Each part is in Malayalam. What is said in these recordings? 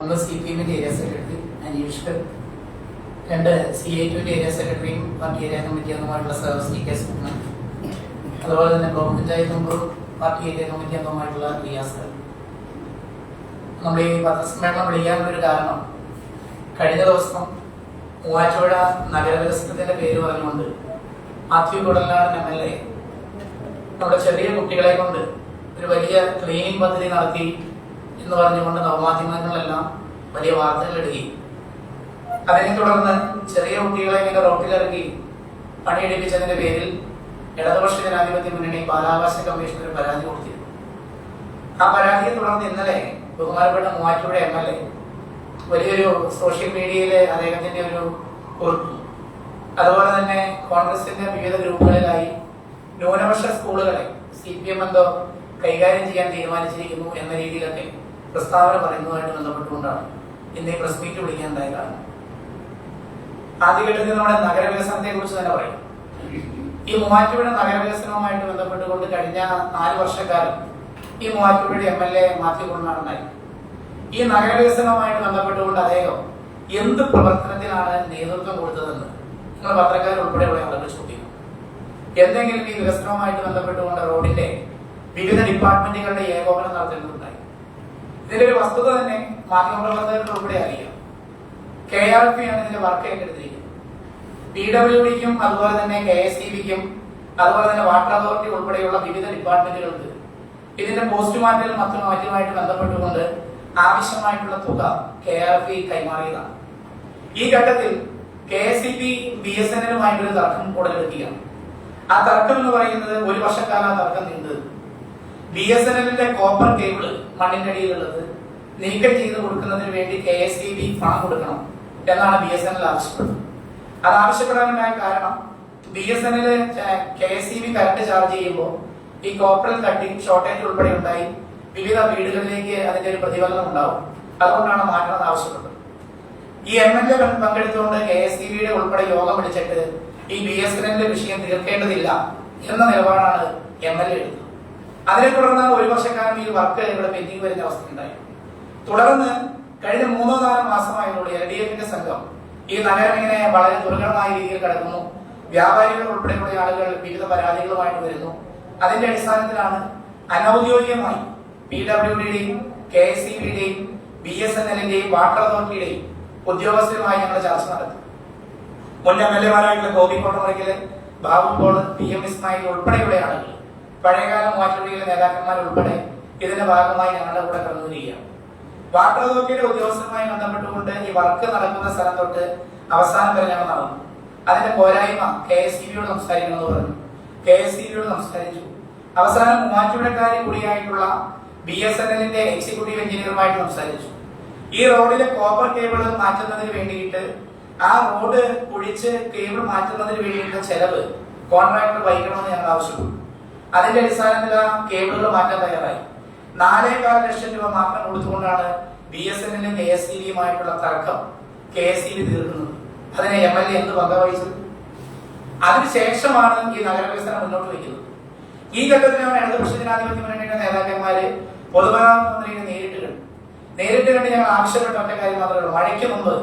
ഒന്ന് CPM ഏരിയ സെക്രട്ടറി അനീഷ്, രണ്ട് CIT ഏരിയ സെക്രട്ടറിയും പാർട്ടി ഏരിയ കമ്മിറ്റി അംഗമായിട്ടുള്ള സർവീസ് DK സുബ്രഹ്മണ്യൻ, അതുപോലെ തന്നെ ബ്ലോക്ക് പഞ്ചായത്ത് മെമ്പറും പാർട്ടി ഏരിയ കമ്മിറ്റി അംഗമായിട്ടുള്ള റിയാസ്. നമ്മൾ ഈ പത്രസമ്മേളനം വിളിക്കാനുള്ളൊരു കാരണം, കഴിഞ്ഞ ദിവസം മൂവാറ്റുപുഴ നഗരവികസനത്തിന്റെ പേര് പറഞ്ഞുകൊണ്ട് മാത്യു കുടലാടൻ MLA നമ്മുടെ ചെറിയ കുട്ടികളെ കൊണ്ട് ഒരു വലിയ ക്ലീനിങ് പദ്ധതി നടത്തി എന്ന് പറഞ്ഞുകൊണ്ട് നവമാധ്യമങ്ങളെല്ലാം വലിയ വാർത്തകൾ ഇടുകയും അതിനെ തുടർന്ന് ചെറിയ കുട്ടികളെ ഇങ്ങനെ റോട്ടിലിറക്കി പണിയെടുപ്പിച്ചതിന്റെ പേരിൽ ഇടതുപക്ഷ ജനാധിപത്യ മുന്നണി ബാലാവകാശ കമ്മീഷന് ഒരു പരാതി കൊടുത്തിരുന്നു. ആ പരാതിയെ തുടർന്ന് ഇന്നലെ ബഹുമാനപ്പെട്ട മൂവാറ്റുപുഴ MLA വലിയൊരു സോഷ്യൽ മീഡിയയിലെ അദ്ദേഹത്തിന്റെ ഒരു കുറിപ്പ്, അതുപോലെ തന്നെ കോൺഗ്രസിന്റെ വിവിധ ഗ്രൂപ്പുകളിലായി ന്യൂനപക്ഷ സ്കൂളുകളെ CPM എന്തോ കൈകാര്യം ചെയ്യാൻ തീരുമാനിച്ചിരിക്കുന്നു എന്ന രീതിയിലൊക്കെ പ്രസ്താവന പറയുന്നതുമായിട്ട് ബന്ധപ്പെട്ടുകൊണ്ടാണ് ഇന്ന് ഈ പ്രസ് മീറ്റ് വിളിക്കാനുണ്ടായ കാരണം. ആദ്യഘട്ടത്തിൽ നമ്മുടെ നഗരവികസനത്തെ കുറിച്ച് തന്നെ പറയും. ഈ മൂവാറ്റുപുഴ നഗരവികസനവുമായിട്ട് ബന്ധപ്പെട്ടുകൊണ്ട് കഴിഞ്ഞ 4 വർഷക്കാലം ഈ മൂവാറ്റുപുഴ MLA മാത്യു കുടലാടനായി ഈ നഗരവികസനവുമായിട്ട് ബന്ധപ്പെട്ടുകൊണ്ട് അദ്ദേഹം എന്ത് പ്രവർത്തനത്തിനാണ് നേതൃത്വം കൊടുത്തതെന്ന് നിങ്ങൾ പത്രക്കാർ ഉൾപ്പെടെയുള്ള ആളുകൾ ചോദിക്കും. എന്തെങ്കിലും ഈ വികസനവുമായിട്ട് ബന്ധപ്പെട്ടുകൊണ്ട് റോഡിന്റെ വിവിധ ഡിപ്പാർട്ട്മെന്റുകളുടെ ഏകോപനം നടത്തേണ്ടതുണ്ടായി. ഇതിന്റെ ഒരു വസ്തുത തന്നെ മാധ്യമപ്രവർത്തകർക്ക് ഉൾപ്പെടെ അറിയാം. KRP ആണ് ഇതിന്റെ വർക്ക് ഏറ്റെടുത്തിരിക്കുന്നത്. PWDക്കും അതുപോലെ തന്നെ KSEBക്കും അതുപോലെ തന്നെ വാട്ടർ അതോറിറ്റി ഉൾപ്പെടെയുള്ള വിവിധ ഡിപ്പാർട്ട്മെന്റുകൾക്ക് ഇതിന്റെ പോസ്റ്റ് മാറ്റലും മറ്റുമായിട്ട് ബന്ധപ്പെട്ടുകൊണ്ട് ആവശ്യമായിട്ടുള്ള തുക KRP കൈമാറിയതാണ്. ഈ ഘട്ടത്തിൽ KSEB BSNLുമായിട്ടൊരു തർക്കം ഉടലെടുക്കുകയാണ്. ആ തർക്കം എന്ന് പറയുന്നത് 1 വർഷക്കാലം ആ തർക്കം നീണ്ടത്. BSNLന്റെ കോപ്പർ കേബിള് മണ്ണിന്റെ അടിയിലുള്ളത് നീക്കം ചെയ്ത് കൊടുക്കുന്നതിന് വേണ്ടി KSEB പണം കൊടുക്കണം എന്നാണ് BSNL ആവശ്യപ്പെടുന്നത്. അത് ആവശ്യപ്പെടാനുണ്ടായ കാരണം BSNL KSEB കറണ്ട് ചാർജ് ചെയ്യുമ്പോൾ ഈ കോപ്പറിൽ തട്ടി ഷോർട്ടേജ് ഉൾപ്പെടെ ഉണ്ടായി വിവിധ വീടുകളിലേക്ക് അതിന്റെ ഒരു പ്രതിഫലനം ഉണ്ടാവും. അതുകൊണ്ടാണ് മാറ്റണം ആവശ്യപ്പെട്ടത്. ഈ MLA പങ്കെടുത്തുകൊണ്ട് KSEBയുടെ ഉൾപ്പെടെ യോഗം വിളിച്ചിട്ട് ഈ BSNLന്റെ വിഷയം തീർക്കേണ്ടതില്ല എന്ന നിലപാടാണ് MLA എടുത്തത്. അതിനെ തുടർന്ന് 1 വർഷക്കാലം ഈ വർക്ക് ഇവിടെ പെൻഡിംഗ് വരുന്ന അവസ്ഥയുണ്ടായി. തുടർന്ന് കഴിഞ്ഞ 3-4 മാസമായതോടെ LDFന്റെ സംഘം ഈ നഗരം ഇങ്ങനെ വളരെ ദുർഘടമായ രീതിയിൽ കിടക്കുന്നു. വ്യാപാരികൾ ഉൾപ്പെടെയുള്ള ആളുകൾ വിവിധ പരാതികളുമായിട്ട് വരുന്നു. അതിന്റെ അടിസ്ഥാനത്തിലാണ് അനൌദ്യോഗികമായി PWDയുടെയും KSEBയുടെയും BSNLന്റെയും വാട്ടർ അതോറിറ്റിയുടെയും ഉദ്യോഗസ്ഥരുമായി ഞങ്ങൾ ചർച്ച നടത്തി. മുൻ MLAമാരായിട്ടുള്ള ഗോപി കോട്ടമുറിക്കല്, ബാബു പോൾ, PM ഇസ്മായിൽ ഉൾപ്പെടെയുള്ള ആളുകൾ, പഴയകാല മൂവാറ്റുപുഴയിലെ നേതാക്കന്മാർ ഉൾപ്പെടെ ഇതിന്റെ ഭാഗമായി ഞങ്ങളുടെ കൂടെ കടന്നുവരികയാണ്. വാട്ടർ അതോറിറ്റിയുടെ ഉദ്യോഗസ്ഥരുമായി ബന്ധപ്പെട്ടുകൊണ്ട് ഈ വർക്ക് നടക്കുന്ന സ്ഥലം തൊട്ട് അവസാനം വരെ ഞങ്ങൾ നടന്നു. അതിന്റെ പോരായ്മ KSEBയോട് സംസാരിക്കണമെന്ന് പറഞ്ഞു. KSEBയോട് സംസാരിച്ചു. അവസാനം മൂവാറ്റുപുഴക്കാരി കൂടിയായിട്ടുള്ള BSNLന്റെ എക്സിക്യൂട്ടീവ് എഞ്ചിനീയറുമായിട്ട് സംസാരിച്ചു. ഈ റോഡിലെ കോപ്പർ കേബിൾ മാറ്റുന്നതിന് വേണ്ടിയിട്ട് ആ റോഡ് കുഴിച്ച് കേബിൾ മാറ്റുന്നതിന് വേണ്ടിയിട്ടുള്ള ചെലവ് കോൺട്രാക്ടർ വഹിക്കണമെന്ന് ഞങ്ങൾ ആവശ്യപ്പെട്ടു. അതിന്റെ അടിസ്ഥാനത്തിൽ ആ കേബിളുകൾ മാറ്റാൻ തയ്യാറായി. 4.25 ലക്ഷം രൂപ മാത്രം കൊടുത്തുകൊണ്ടാണ് BSNLും KSEBയുമായിട്ടുള്ള തർക്കം KSEB തീർക്കുന്നത്. അതിനെ MLA എന്ത് പങ്ക് വഹിച്ചത്? അതിനുശേഷമാണ് ഈ നഗരവികസനം മുന്നോട്ട് വയ്ക്കുന്നത്. ഈ ഘട്ടത്തിലാണ് ഇടതുപക്ഷ ജനാധിപത്യ മുന്നണിയുടെ നേതാക്കന്മാര് പൊതുമരാമത്ത് മന്ത്രിയെ നേരിട്ട് കണ്ട് ഞങ്ങൾ ആവശ്യപ്പെട്ട ഒറ്റ കാര്യം മാത്രമേ ഉള്ളൂ. മഴയ്ക്ക് മുമ്പ്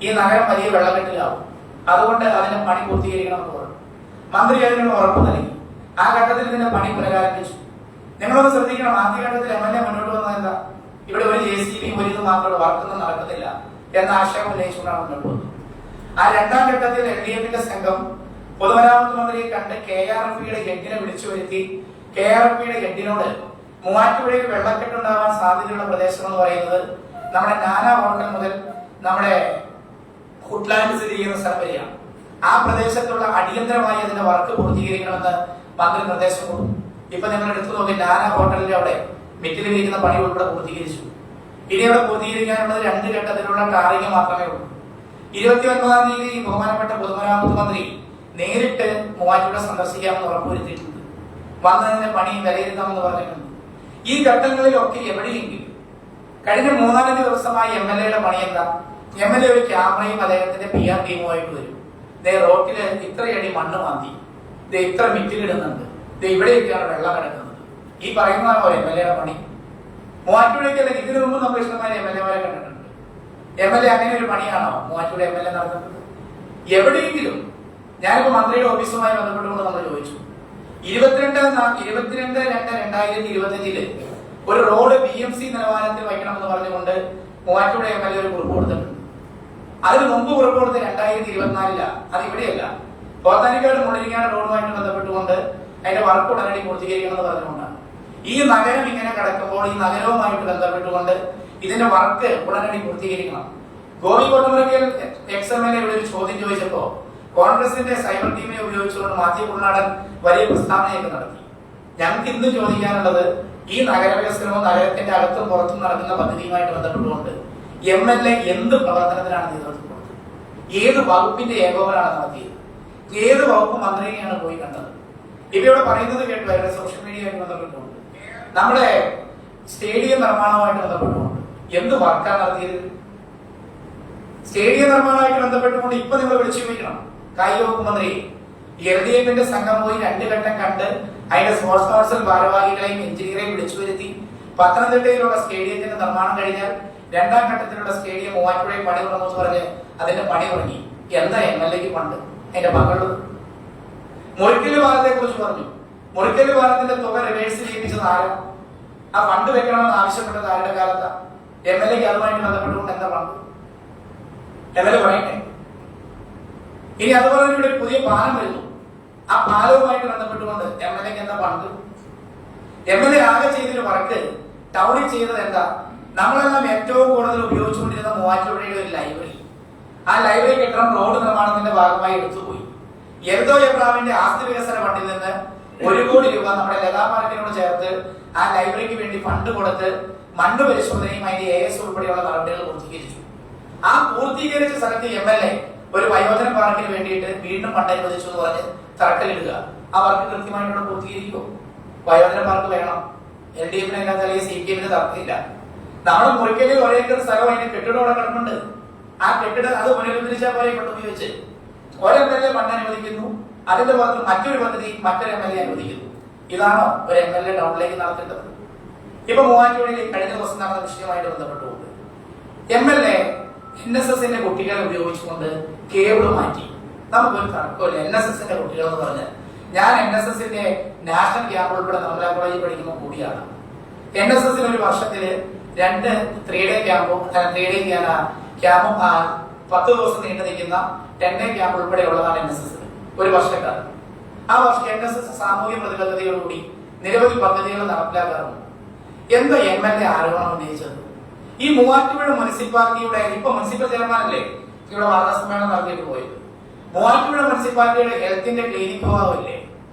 ഈ നഗരം വലിയ വെള്ളക്കെട്ടിലാവും, അതുകൊണ്ട് അതിന്റെ പണി പൂർത്തീകരിക്കണമെന്ന് പറഞ്ഞു. മന്ത്രി അതിനുള്ള ഉറപ്പ് നൽകി. ആ ഘട്ടത്തിൽ ഇതിന്റെ പണി പുനരാരംഭിച്ചു. നിങ്ങളൊന്ന് ശ്രദ്ധിക്കണം, ആദ്യഘട്ടത്തിൽ MLA മുന്നോട്ട് വന്നത് എന്താ? ഇവിടെ ഒരു JCB ഒരു ഇത് മാത്രമേ വർക്കൊന്നും നടക്കുന്നില്ല എന്ന ആശയം ഉന്നയിച്ചുകൊണ്ടാണ് മുന്നോട്ട് വന്നത്. ആ 2ാം ഘട്ടത്തിൽ LDFന്റെ സംഘം പൊതുമരാമത്ത് മന്ത്രിയെ കണ്ട് KRPയുടെ ഹെഡിനെ വിളിച്ചു വരുത്തി. KRPയുടെ ഹെഡിനോട് മൂവാറ്റുപുഴയിൽ വെള്ളക്കെട്ടുണ്ടാവാൻ സാധ്യതയുള്ള പ്രദേശം എന്ന് പറയുന്നത് നമ്മുടെ നാനാ ഹോട്ടൽ മുതൽ നമ്മുടെ ഹുഡ്ലാൻഡ് സ്ഥിതി ചെയ്യുന്ന സ്ഥലം വരെയാണ്. ആ പ്രദേശത്തുള്ള അടിയന്തരമായി അതിന്റെ വർക്ക് പൂർത്തീകരിക്കണമെന്ന് മന്ത്രി നിർദ്ദേശം കൊടുത്തു. ഇപ്പൊ നിങ്ങൾ എടുത്തു നോക്കി, നാനാ ഹോട്ടലിന്റെ അവിടെ മെറ്റിലിരിക്കുന്ന പണി ഉൾപ്പെടെ പൂർത്തീകരിച്ചു. ഇനി അവിടെ പൂർത്തീകരിക്കാനുള്ളത് 2 ഘട്ടത്തിലുള്ള ടാറിംഗ് മാത്രമേ ഉള്ളൂ. 29-ാം തീയതി ബഹുമാനപ്പെട്ട പൊതുമരാമത്ത് മന്ത്രി നേരിട്ട് മൂവാറ്റുപുഴ സന്ദർശിക്കാമെന്ന് ഉറപ്പുവരുത്തിയിട്ടുണ്ട്. വന്നതിന്റെ പണി വിലയിരുത്താമെന്ന് പറഞ്ഞിട്ടുണ്ട്. ഈ ഘട്ടങ്ങളിലൊക്കെ എവിടെയെങ്കിലും കഴിഞ്ഞ 3-4 ദിവസമായി MLAയുടെ പണി എന്താ? MLA ഒരു ക്യാമറയും അദ്ദേഹത്തിന്റെ PR ടീമുമായിട്ട് വരും. റോട്ടില് ഇത്രയടി മണ്ണ് മാന്തി, ഇത്ര മിറ്റിലിടുന്നുണ്ട്, ഇവിടെയൊക്കെയാണ് വെള്ളം കിടക്കുന്നത്. ഈ പറയുന്നതാണോ MLAയുടെ പണി? മൂവാറ്റുപുഴയ്ക്കല്ല, ഇതിനു മുമ്പ് നമ്മൾ ഇഷ്ടമായ MLAമാരെ കണ്ടിട്ടുണ്ട്. MLA അങ്ങനെ ഒരു പണിയാണോ മൂവാറ്റുപുഴ MLA നടത്തുന്നത്? എവിടെയെങ്കിലും ഞാനിപ്പോ മന്ത്രിയുടെ ഓഫീസുമായി ബന്ധപ്പെട്ടുകൊണ്ട് നമ്മൾ ചോദിച്ചു, 22/2/2025 ഒരു റോഡ് BMC നിലവാരത്തിൽ വയ്ക്കണമെന്ന് പറഞ്ഞുകൊണ്ട് മൂവാറ്റുപുഴ MLA ഒരു കുറിപ്പ് കൊടുത്തിട്ടുണ്ട്. അതിന് മുമ്പ് കുറിപ്പ് കൊടുത്ത് 2024 അത് ഇവിടെയല്ല, പോത്താനിക്കാട് മുള്ളരിങ്ങാട് റോഡുമായിട്ട് ബന്ധപ്പെട്ടുകൊണ്ട് അതിന്റെ വർക്ക് ഉടനടി പൂർത്തീകരിക്കണമെന്ന് പറഞ്ഞുകൊണ്ടാണ്. ഈ നഗരം ഇങ്ങനെ കിടക്കുമ്പോൾ ഈ നഗരവുമായിട്ട് ബന്ധപ്പെട്ടുകൊണ്ട് ഇതിന്റെ വർക്ക് ഉടനടി പൂർത്തീകരിക്കണം. ഗോപി കോട്ടമുറയ്ക്കൽ XMLA ഇവിടെ ഒരു ചോദ്യം ചോദിച്ചപ്പോ കോൺഗ്രസിന്റെ സൈബർ ടീമിനെ ഉപയോഗിച്ചുകൊണ്ട് മാത്യു കുളനാടൻ വലിയ പ്രസ്താവനയൊക്കെ നടത്തി. ഞങ്ങൾക്ക് ഇന്ന് ചോദിക്കാനുള്ളത്, ഈ നഗരവികസനവും നഗരത്തിന്റെ അകത്തും പുറത്തും നടക്കുന്ന പദ്ധതിയുമായിട്ട് ബന്ധപ്പെട്ടുകൊണ്ട് MLA എന്ത് പ്രവർത്തനത്തിനാണ് നേതൃത്വം കൊടുത്തത്? ഏത് വകുപ്പിന്റെ ഏകോപനാണ് നടത്തിയത്? ഏത് വകുപ്പ് മന്ത്രിയെയാണ് പോയി കണ്ടത്? ഇപ്പൊ ഇവിടെ പറയുന്നത് കേട്ടു, അവരുടെ സോഷ്യൽ മീഡിയയുമായി ബന്ധപ്പെട്ടുകൊണ്ട് നമ്മുടെ സ്റ്റേഡിയം നിർമ്മാണവുമായിട്ട് ബന്ധപ്പെട്ടുകൊണ്ട് എന്ത് വർക്കാണ് നടത്തിയത്? സ്റ്റേഡിയം നിർമ്മാണവുമായിട്ട് ബന്ധപ്പെട്ടുകൊണ്ട് ഇപ്പൊ നിങ്ങൾ വിളിച്ചു ചോദിക്കണം കായിക വകുപ്പ് മന്ത്രി. LDFന്റെ സംഘം പോയി 2 ഘട്ടം കണ്ട് അതിന്റെ സ്പോർട്സ് കൗൺസിൽ ഭാരവാഹികളെയും എഞ്ചിനീയറെയും വിളിച്ചു വരുത്തി. പത്തനംതിട്ടയിലുള്ള സ്റ്റേഡിയത്തിന്റെ നിർമ്മാണം കഴിഞ്ഞാൽ 2ാം ഘട്ടത്തിലുള്ള സ്റ്റേഡിയം മൂവാറ്റുപുഴയിൽ പണി തുടങ്ങുമെന്ന് പറഞ്ഞ് അതിന്റെ പണി തുടങ്ങി. എന്താ MLAക്ക് ഫണ്ട് അതിന്റെ പങ്കുള്ളത്? മുറിക്കല് പാലത്തെ കുറിച്ച് പറഞ്ഞു. മുറിക്കല് പാലത്തിന്റെ തുക റിവേഴ്സ് ചെയ്യിപ്പിച്ചത് ആരാ? ആ ഫണ്ട് വെക്കണമെന്ന് ആവശ്യപ്പെട്ടത് ആരുടെ കാലത്താ? MLAക്ക് അതുമായിട്ട് ബന്ധപ്പെട്ടുകൊണ്ട് എന്താ പങ്ക്? MLA പറയട്ടെ. ഇനി അതുപോലെ തന്നെ ഇവിടെ പുതിയ പാലം വരുന്നു. ആ പാലവുമായിട്ട് ബന്ധപ്പെട്ടുകൊണ്ട് MLAക്ക് എന്താ പങ്ക്? MLA ആകെ ചെയ്തൊരു വർക്ക് ടൗണിൽ ചെയ്തത് എന്താ? നമ്മളെല്ലാം ഏറ്റവും കൂടുതൽ ഉപയോഗിച്ചുകൊണ്ടിരുന്ന മൂവാറ്റുപുഴയുടെ ഒരു ലൈബ്രറി, ആ ലൈബ്രറി കെട്ടിടം റോഡ് നിർമ്മാണത്തിന്റെ ഭാഗമായി എടുത്തുപോയി. എൽദോ എബ്രാമിന്റെ ആസ്തി വികസന ഫണ്ടിൽ നിന്ന് 1 കോടി രൂപ നമ്മുടെ ലതാ പാർക്കിനോട് ചേർത്ത് ആ ലൈബ്രറിക്ക് വേണ്ടി ഫണ്ട് കൊടുത്ത് മണ്ണ് പരിശോധനയും അതിന്റെ AS ഉൾപ്പെടെയുള്ള നടപടികൾ പൂർത്തീകരിച്ചു. ആ പൂർത്തീകരിച്ച സ്ഥലത്ത് MLA ഒരു വയോജന പാർക്കിന് വേണ്ടിയിട്ട് വീണ്ടും ഫണ്ട് അനുവദിച്ചു എന്ന് പറഞ്ഞ് തറക്കല്ലിടുക. ആ വർക്ക് കൃത്യമായിട്ട് പൂർത്തീകരിക്കും. വയോജന പാർക്ക് വേണം. LDFന് അതിനകത്ത് അല്ലെങ്കിൽ CPMന് തർക്കമില്ല. നമ്മൾ മുറിക്കലിൽ 1 ഏക്കർ സ്ഥലം അതിന്റെ കെട്ടിടം അവിടെ കിടപ്പുണ്ട്. ആ കെട്ടിടം അത് പുനരുദ്ധരിച്ചാൽ പോലെ ഉപയോഗിച്ച് ഒരു MLA ഫണ്ട് അനുവദിക്കുന്നു, അതിന്റെ പുറത്ത് മറ്റൊരു പദ്ധതി മറ്റൊരു MLA അനുവദിക്കുന്നു. ഇതാണോ ഒരു MLA ടൗണിലേക്ക് നടത്തേണ്ടത്? ഇപ്പൊ മൂവാറ്റുപുഴയിൽ കഴിഞ്ഞ ദിവസം നടന്ന വിഷയമായിട്ട് ബന്ധപ്പെട്ടുകൊണ്ട് MLA NSSന്റെ കുട്ടികളെ ഉപയോഗിച്ചുകൊണ്ട് കേബിൾ മാറ്റി. നമുക്കൊരു തർക്കമില്ല. NSSന്റെ കുട്ടികൾ എന്ന് പറഞ്ഞാൽ ഞാൻ NSSന്റെ നാഷണൽ ക്യാമ്പ് ഉൾപ്പെടെ നിർമ്മല കോളേജിൽ പഠിക്കുന്ന കൂടിയാണ്. NSSന് ഒരു വർഷത്തില് 2 3-ഡേ ക്യാമ്പും 3-ഡേ ക്യാമ്പും 10 ദിവസം നീണ്ടു നിൽക്കുന്ന 10-ഡേ ക്യാമ്പ് ഉൾപ്പെടെയുള്ളതാണ് NSSന് ഒരു വർഷക്കാലം. ആ വർഷം NSS സാമൂഹ്യ പ്രതിബദ്ധതയോടുകൂടി നിരവധി പദ്ധതികൾ നടപ്പിലാക്കാറുണ്ട്. എന്താ MLA ആരോപണം ഉന്നയിച്ചത്? ഈ മൂവാറ്റുപുഴ മുനിസിപ്പാലിറ്റിയുടെ ഇപ്പൊ മുനിസിപ്പൽ ചെയർമാനല്ലേ ഇവിടെ വാർത്താസമ്മേളനം നടത്തിയിട്ട് പോയത്? മൂവാറ്റുപുഴ മുനിസിപ്പാലിറ്റിയുടെ ഹെൽത്തിന്റെ ക്ലിനിക് ഭാഗമില്ലേ,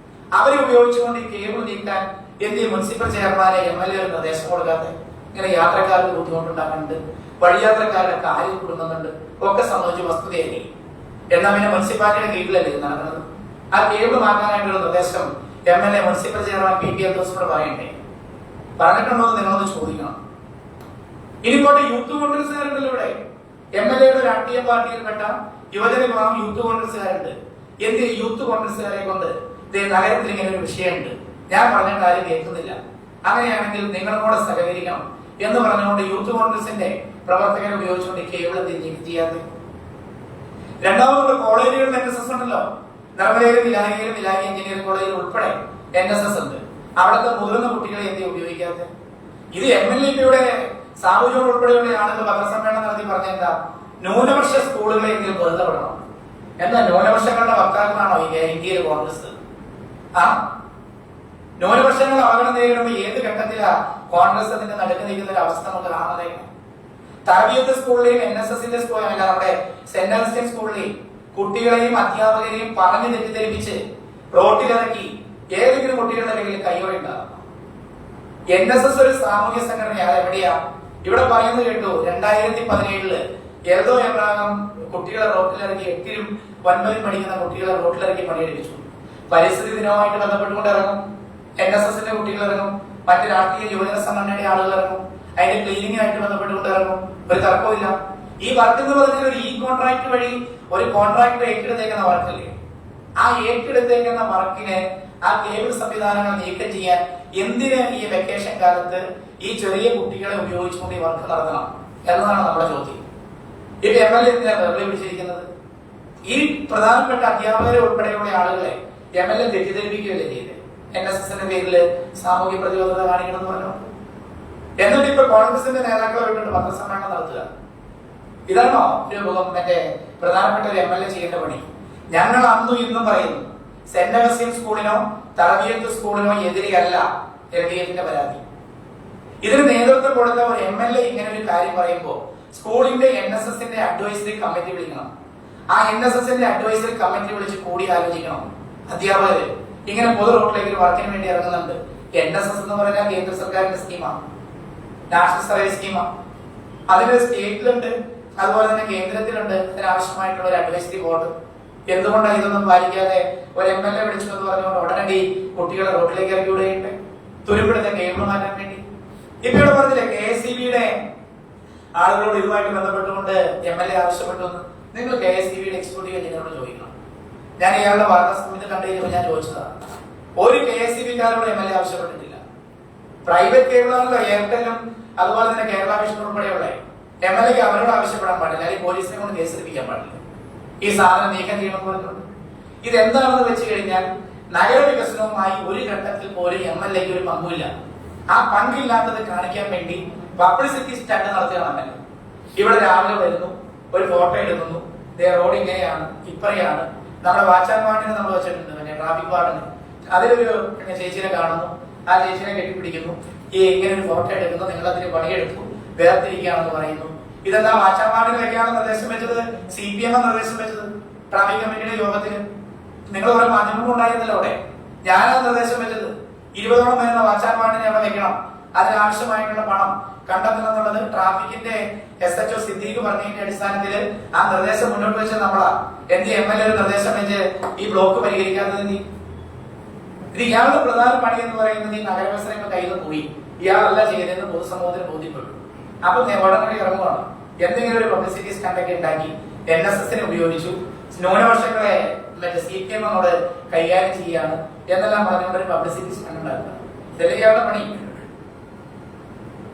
അവരെ ഉപയോഗിച്ചുകൊണ്ട് ഈ കേബിൾ നീക്കാൻ എന്ത് മുനിസിപ്പൽ ചെയർമാനെ MLA ഒരു നിർദ്ദേശം കൊടുക്കാതെ? ഇങ്ങനെ യാത്രക്കാർക്ക് ബുദ്ധിമുട്ടുണ്ടാക്കുന്നുണ്ട്, വഴിയാത്രക്കാരുടെ കാര്യം കൊടുക്കുന്നുണ്ട്, ഒക്കെ സംബന്ധിച്ച് വസ്തുതയായിരിക്കും. എന്നാൽ പിന്നെ മുനിസിപ്പാലിറ്റിയുടെ കീഴിലല്ലേ നടക്കുന്നത്? ആ കേബിൾ മാറ്റാനായിട്ടൊരു നിർദ്ദേശം MLA മുനിസിപ്പൽ ചെയർമാൻ PP എൽദോസിനോട് പറയണ്ടേ? പറഞ്ഞിട്ടുണ്ടോ എന്ന് നിങ്ങളൊന്ന് ചോദിക്കണം. ഇനിപ്പോട്ടെ, യൂത്ത് കോൺഗ്രസ്സുകാരുണ്ടല്ലോ ഇവിടെ. MLAയുടെ രാഷ്ട്രീയ പാർട്ടിയിൽപ്പെട്ട യുവജന വിഭാഗം യൂത്ത് കോൺഗ്രസ്സുകാരുണ്ട്. എന്ത് യൂത്ത് കോൺഗ്രസ്സുകാരെ കൊണ്ട് നഗരത്തിൽ ഇങ്ങനെ ഒരു വിഷയമുണ്ട്, ഞാൻ പറഞ്ഞ കാര്യം കേൾക്കുന്നില്ല, അങ്ങനെയാണെങ്കിൽ നിങ്ങളോട് സഹകരിക്കണം എന്ന് പറഞ്ഞുകൊണ്ട് യൂത്ത് കോൺഗ്രസിന്റെ പ്രവർത്തകരെ ഉപയോഗിച്ചുകൊണ്ട് കേബിൾ ചെയ്യാതെ. രണ്ടാമതുള്ള കോളേജുകളിൽ NSS ഉണ്ടല്ലോ. നിർമ്മലയിലും ഇലാഹിയിലും ഇലാഹി എഞ്ചിനീയറിംഗ് കോളേജിൽ ഉൾപ്പെടെ NSS ഉണ്ട്. അവിടുത്തെ മുതിർന്ന കുട്ടികളെ എന്ത് ഉപയോഗിക്കാതെ? ഇത് MLAയുടെ സാമൂഹ്യം ഉൾപ്പെടെയുള്ള ആളുകൾ പത്രസമ്മേളനം നടത്തി പറഞ്ഞ എന്താ? ന്യൂനപക്ഷ സ്കൂളുകളെ എങ്കിലും ബന്ധപ്പെടണം. എന്താ ന്യൂനപക്ഷങ്ങളുടെ വക്താക്കളാണോ ഇന്ത്യയിൽ കോൺഗ്രസ്? ആ ന്യൂനപക്ഷങ്ങൾ അവഗണന നേരിടുമ്പോൾ ഏത് ഘട്ടത്തിലാ കോൺഗ്രസ് അതിന്റെ നടുക്ക് നിൽക്കുന്ന ഒരു അവസ്ഥ നമുക്ക് കാണുന്നത്? തർബിയത്ത് സ്കൂളിലെയും NSSന്റെ സ്കൂളിലും നമ്മുടെ സെന്റ് അഗസ്റ്റിൻ സ്കൂളിലെയും കുട്ടികളെയും അധ്യാപകരെയും പറഞ്ഞു തെറ്റിദ്ധരിപ്പിച്ച് റോട്ടിലിറക്കി ഏതെങ്കിലും കുട്ടികളുടെ കയ്യിൽ കയ്യോടെ ഉണ്ടാകും. NSS ഒരു സാമൂഹ്യ സംഘടനയാണ്. എവിടെയാ? ഇവിടെ പറയുന്നത് കേട്ടു, 2017 എൽദോ എബ്രാഹിം കുട്ടികളെ റോട്ടിലിറക്കി 8-ലും 9-ലും പഠിക്കുന്ന കുട്ടികളെ റോട്ടിലിറക്കി പണിയെടുപ്പിച്ചു. പരിസ്ഥിതി ദിനവുമായിട്ട് ബന്ധപ്പെട്ടുകൊണ്ട് ഇറങ്ങും, NSSന്റെ കുട്ടികൾ ഇറങ്ങും, മറ്റു രാഷ്ട്രീയ യുവജന സംഘടനയുടെ ആളുകൾ ഇറങ്ങും, അതിന്റെ ക്ലീനിങ്ങുമായിട്ട് ബന്ധപ്പെട്ടുകൊണ്ട് ഇറങ്ങും. ഒരു തർക്കമില്ല. ഈ വർക്ക് എന്ന് പറഞ്ഞാൽ ഒരു കോൺട്രാക്ട് വഴി ഒരു കോൺട്രാക്ടർ ഏറ്റെടുത്തേക്കുന്ന വർക്കല്ലേ? ആ ഏറ്റെടുത്തേക്കുന്ന വർക്കിനെ ആ കേബിൾ സംവിധാനങ്ങൾ നീക്കം ചെയ്യാൻ എന്തിന് ഈ വെക്കേഷൻ കാലത്ത് ഈ ചെറിയ കുട്ടികളെ ഉപയോഗിച്ചുകൊണ്ട് ഈ വർക്ക് നടത്തണം എന്നതാണ് നമ്മുടെ ചോദ്യം. ഇപ്പൊ MLA എന്തിനാണ് വെറുതെ വിളിച്ചിരിക്കുന്നത്? ഈ പ്രധാനപ്പെട്ട അധ്യാപകരെ ഉൾപ്പെടെയുള്ള ആളുകളെ MLA തെറ്റിദ്ധരിപ്പിക്കുകയല്ലേ ചെയ്തത്? NSSന്റെ പേരിൽ സാമൂഹ്യ പ്രതിബദ്ധത കാണിക്കണം എന്ന് പറഞ്ഞു. എന്നിട്ട് ഇപ്പൊ കോൺഗ്രസിന്റെ നേതാക്കളെ വിട്ടിട്ട് പത്രസമ്മേളനം നടത്തുക. ഇതാണോ മറ്റേ പ്രധാനപ്പെട്ട ഒരു MLA ചെയ്യേണ്ട പണി? ഞങ്ങൾ അന്നും ഇന്നും പറയുന്നു, സെന്റ് അഗസ്റ്റിൻ സ്കൂളിനോ തറബിയത്ത് സ്കൂളിനോ എതിരെയല്ല LDFന്റെ പരാതി. ഇതിന് നേതൃത്വം കൊടുത്ത ഒരു MLA ഇങ്ങനെ ഒരു കാര്യം പറയുമ്പോൾ സ്കൂളിന്റെ NSSന്റെ അഡ്വൈസറി കമ്മിറ്റി വിളിക്കണം. ആ NSSന്റെ അഡ്വൈസറി കമ്മിറ്റി വിളിച്ച് കൂടി ആലോചിക്കണം. അധ്യാപകര് ഇങ്ങനെ പൊതു റോഡിലേക്ക് ഒരു വർക്കിന് വേണ്ടി ഇറങ്ങുന്നുണ്ട്. NSS എന്ന് പറഞ്ഞാൽ കേന്ദ്ര സർക്കാരിന്റെ സ്കീമാണ്, നാഷണൽ സർവീസ് സ്കീമാണ്. അതിന് സ്റ്റേറ്റിലുണ്ട്, അതുപോലെ തന്നെ കേന്ദ്രത്തിലുണ്ട് ഇതിനാവശ്യമായിട്ടുള്ള ഒരു അഡ്വൈസറി ബോർഡ്. എന്തുകൊണ്ടാണ് ഇതൊന്നും പാലിക്കാതെ ഒരു MLA വിളിച്ചു എന്ന് പറഞ്ഞുകൊണ്ട് ഉടനടി കുട്ടികളെ റോഡിലേക്ക് ഇറക്കി വിടുകയുണ്ട്, തുരുപ്പെടുത്ത കേബിൾ മാറ്റാൻ വേണ്ടി? ഇപ്പൊ ഇവിടെ പറഞ്ഞില്ലേ, KSEBയുടെ ആളുകളോട് ഇതുമായിട്ട് ബന്ധപ്പെട്ടുകൊണ്ട് MLA ആവശ്യപ്പെട്ടു. നിങ്ങൾ KSEBയുടെ എക്സിക്യൂട്ടീവ് എഞ്ചിനീയറോട് ചോദിക്കണം. ഞാൻ ഇയാളുടെ വാർത്താ സമിതി കണ്ടു കഴിഞ്ഞപ്പോൾ ഞാൻ ചോദിച്ചതാണ്. ഒരു KSEBക്കാരോട് MLA ആവശ്യപ്പെട്ടിട്ടില്ല. പ്രൈവറ്റ് കേബിളാണല്ലോ എയർടെലും അതുപോലെ തന്നെ കേരള വിഷൻ ഉൾപ്പെടെയുള്ള. MLAക്ക് അവരോട് ആവശ്യപ്പെടാൻ പാടില്ല, അല്ലെങ്കിൽ പോലീസിനെ കൊണ്ട് കേസെടുപ്പിക്കാൻ പാടില്ല. ഈ സാധനം നീക്കം ചെയ്യണമെന്ന് പറഞ്ഞിട്ടുണ്ട്. ഇതെന്താണെന്ന് വെച്ച് കഴിഞ്ഞാൽ നഗരവികസനവുമായി ഒരു ഘട്ടത്തിൽ പോലും MLAക്ക് ഒരു പങ്കുമില്ല. ആ പങ്കില്ലാത്തത് കാണിക്കാൻ വേണ്ടി പബ്ലിസിറ്റി സ്റ്റണ്ട് നടത്തുകയാണ്. ഇവിടെ രാവിലെ വരുന്നു, ഒരു ഫോട്ടോ എടുക്കുന്നു, റോഡ് ഇങ്ങനെയാണ്, ഇപ്പറയാണ്. നമ്മുടെ വാച്ചാൻ വാർഡിന് നമ്മൾ വെച്ചിട്ടുണ്ട്, പിന്നെ ട്രാഫിക് വാർഡിന്. അതിലൊരു ചേച്ചിനെ കാണുന്നു, ആ ചേച്ചിനെ കെട്ടിപ്പിടിക്കുന്നു, ഈ ഇങ്ങനെ ഒരു ഫോട്ടോ എടുക്കുന്നു, നിങ്ങൾ അതിന് പണിയെടുത്തു, വേർതിരിക്കുകയാണെന്ന് പറയുന്നു. ഇതെന്താ വാച്ചാൻ വാർഡിന് വെക്കാണ് നിർദ്ദേശം വെച്ചത്? CPM നിർദ്ദേശം വെച്ചത് ട്രാഫിക് കമ്മിറ്റിയുടെ യോഗത്തിന്. നിങ്ങൾ ഓരോ മാധ്യമങ്ങൾ ഉണ്ടായിരുന്നല്ലോ അവിടെ. ഞാനാണ് നിർദ്ദേശം വെച്ചത്. 20ഓളം വരുന്ന വാച്ചാൻ വാർഡിനെ അവിടെ വെക്കണം, അതിനാവശ്യമായിട്ടുള്ള പണം കണ്ടെത്തണം എന്നുള്ളത് ട്രാഫിക്കിന്റെ SHO സിദ്ദീഖ് പറഞ്ഞതിന്റെ അടിസ്ഥാനത്തിൽ ആ നിർദ്ദേശം മുന്നോട്ട് വെച്ച് നമ്മളാ. എന്ത് MLA ഒരു നിർദ്ദേശം വെച്ച് ഈ ബ്ലോക്ക് പരിഹരിക്കാത്തത്? ഇത് ഇയാളുടെ പ്രധാന പണി എന്ന് പറയുന്നത് ഈ നഗരവികസനം കയ്യിൽ നിന്ന് പോയി, ഇയാളല്ല ചെയ്തതെന്ന് പൊതുസമൂഹത്തിന് ബോധ്യപ്പെട്ടു. അപ്പൊ ഉടനടി ഇറങ്ങുവാണ്. എന്തെങ്കിലും ഒരു പബ്ലിസിറ്റി സ്റ്റണ്ടൊക്കെ ഉണ്ടാക്കി NSSനെ ഉപയോഗിച്ചു, ന്യൂനപക്ഷങ്ങളെ CPM അങ്ങോട്ട് കൈകാര്യം ചെയ്യാണ് എന്നെല്ലാം പറഞ്ഞുകൊണ്ട് ഒരു പബ്ലിസിറ്റി സ്റ്റണ്ട് ഉണ്ടാക്കുക. ഇതല്ലേ ഇയാളുടെ പണി.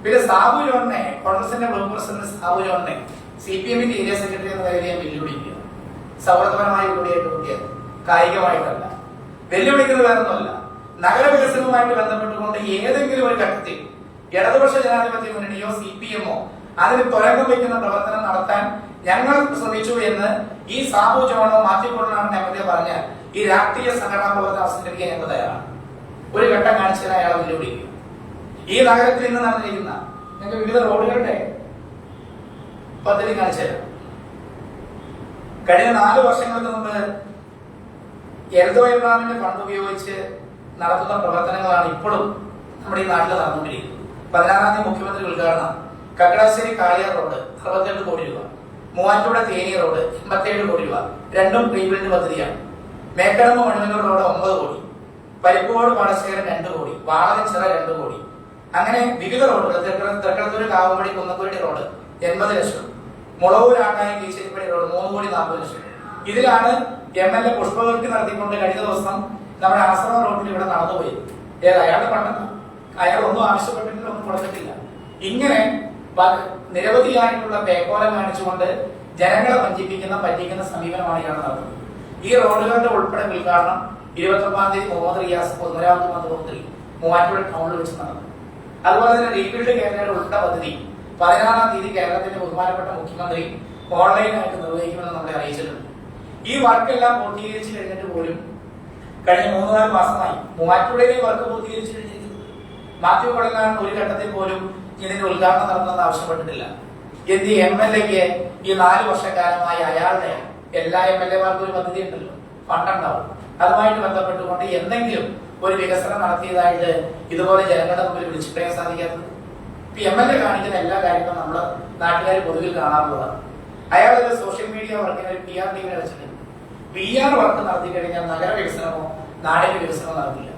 പിന്നെ സാബു ജോണിനെ, കോൺഗ്രസിന്റെ ബ്ലോക്ക് പ്രസിഡന്റ് സാബു ജോണിനെ CPMന്റെ ഏരിയ സെക്രട്ടറി എന്ന നിലയിൽ ഞാൻ വെല്ലുവിളിക്കുക. സൗഹൃദപരമായ വെല്ലുവിളിയായിട്ട് കൂട്ടിയത്, കായികമായിട്ടല്ല. വെല്ലുവിളിക്കുന്നത് വേറൊന്നുമല്ല, നഗരവികസനവുമായിട്ട് ബന്ധപ്പെട്ടുകൊണ്ട് ഏതെങ്കിലും ഒരു ഘട്ടത്തിൽ ഇടതുപക്ഷ ജനാധിപത്യ മുന്നണിയോ CPMോ അതിന് തുരങ്കം വയ്ക്കുന്ന പ്രവർത്തനം നടത്താൻ ഞങ്ങൾ ശ്രമിച്ചു എന്ന് ഈ സാബു ജോണോ മാറ്റിക്കൊള്ളാണെന്ന് MLA പറഞ്ഞാൽ ഈ രാഷ്ട്രീയ സംഘടനാ പ്രവർത്തനം അവസാനിപ്പിക്കാൻ ഞങ്ങൾ തയ്യാറാണ്. ഒരു ഘട്ടം കാണിച്ചാൽ അയാളെ വെല്ലുവിളിക്കുക. ഈ നഗരത്തിൽ ഇന്ന് നടന്നിരിക്കുന്ന ഞങ്ങൾ വിവിധ റോഡുകളുടെ പദ്ധതി കാണിച്ചു തരാം. കഴിഞ്ഞ 4 വർഷങ്ങൾക്ക് മുമ്പ് എൽദോ എബ്രാഹിമിന്റെ ഫണ്ട് ഉപയോഗിച്ച് നടത്തുന്ന പ്രവർത്തനങ്ങളാണ് ഇപ്പോഴും നമ്മുടെ ഈ നാട്ടിൽ നടന്നുകൊണ്ടിരിക്കുന്നത്. 16-ാം തീയതി മുഖ്യമന്ത്രി ഉദ്ഘാടനം. കക്കടാശ്ശേരി കാളിയാർ റോഡ് 62 കോടി രൂപ, മൂവാറ്റുപുഴ തേനി റോഡ് 87 കോടി രൂപ, രണ്ടും റീബിൽഡ് പദ്ധതിയാണ്. മേക്കടമ്പ് മണിമന്നൂർ റോഡ് 9 കോടി, പരിപ്പോട് പാടശേഖരം 2 കോടി, വാളകച്ചിറ 2 കോടി. അങ്ങനെ വിവിധ റോഡുകൾ, തൃക്കളത്തൂർ കാവുമ്പടി കുന്നക്കുരട്ടി റോഡ് 80 ലക്ഷം, മുളവൂർ ആട്ടായം കീച്ചേരിപ്പടി റോഡ് 3 കോടി 40 ലക്ഷം. ഇതിലാണ് MLA പുഷ്പവൃഷ്ടി നടത്തിക്കൊണ്ട് കഴിഞ്ഞ ദിവസം നമ്മുടെ ആശ്രമ റോഡിൽ ഇവിടെ നടന്നുപോയി. അയാളുടെ പണ്ടല്ല, അയാൾ ഒന്നും ആവശ്യപ്പെട്ടിട്ടില്ല, ഒന്നും കൊടുത്തിട്ടില്ല. ഇങ്ങനെ നിരവധിയായിട്ടുള്ള പേക്കോലം കാണിച്ചുകൊണ്ട് ജനങ്ങളെ പറ്റിക്കുന്ന സമീപനമാണ് ഇയാൾ നടത്തുന്നത്. ഈ റോഡുകളുടെ ഉൾപ്പെടെ ഉദ്ഘാടനം 29-ാം തീയതി മുഹമ്മദ് റിയാസ് പൊതുമരാമത്ത് മന്ത്രി മൂവാറ്റുപുഴ ടൗണിൽ വെച്ച് നടന്നു. അതുപോലെ തന്നെ റീബിൽഡ് കേരളയുടെ ഉൾപ്പെട്ട പദ്ധതി 16-ാം തീയതി കേരളത്തിന്റെ ബഹുമാനപ്പെട്ട മുഖ്യമന്ത്രി ഓൺലൈനായിട്ട് നിർവഹിക്കുമെന്ന് നമ്മളെ അറിയിച്ചിട്ടുണ്ട്. ഈ വർക്കെല്ലാം പൂർത്തീകരിച്ചു കഴിഞ്ഞിട്ട് പോലും കഴിഞ്ഞ 3-4 മാസമായി മൂവാറ്റുപുഴയിലെ വർക്ക് പൂർത്തീകരിച്ചു കഴിഞ്ഞിരിക്കുന്നു. മാത്യു കൊടങ്ങാൻ ഒരു ഘട്ടത്തിൽ പോലും ഇതിന്റെ ഉദ്ഘാടനം നടത്തുന്നത് ആവശ്യപ്പെട്ടിട്ടില്ല. എന്ത് MLAക്ക് ഈ 4 വർഷക്കാലമായി അയാളുടെ എല്ലാ MLAമാർക്കും ഒരു പദ്ധതി ഉണ്ടല്ലോ, ഫണ്ടുണ്ടാവും. അതുമായിട്ട് ബന്ധപ്പെട്ടുകൊണ്ട് എന്തെങ്കിലും ഒരു വികസനം നടത്തിയതായിട്ട് ഇതുപോലെ ജനങ്ങളുടെ മുമ്പിൽ വിളിച്ചു പറയാൻ സാധിക്കാത്തത്? MLA കാണിക്കുന്ന എല്ലാ കാര്യങ്ങളും നമ്മള് നാട്ടുകാർ പൊതുവിൽ കാണാറുള്ളതാണ്. അയാളൊരു സോഷ്യൽ മീഡിയ വർക്കിന് ഒരു PR ടീമിനെ വെച്ചിട്ടുണ്ട്. PR വർക്ക് നടത്തി കഴിഞ്ഞാൽ നഗര വികസനമോ നാടിന്റെ വികസനമോ നടത്തില്ല.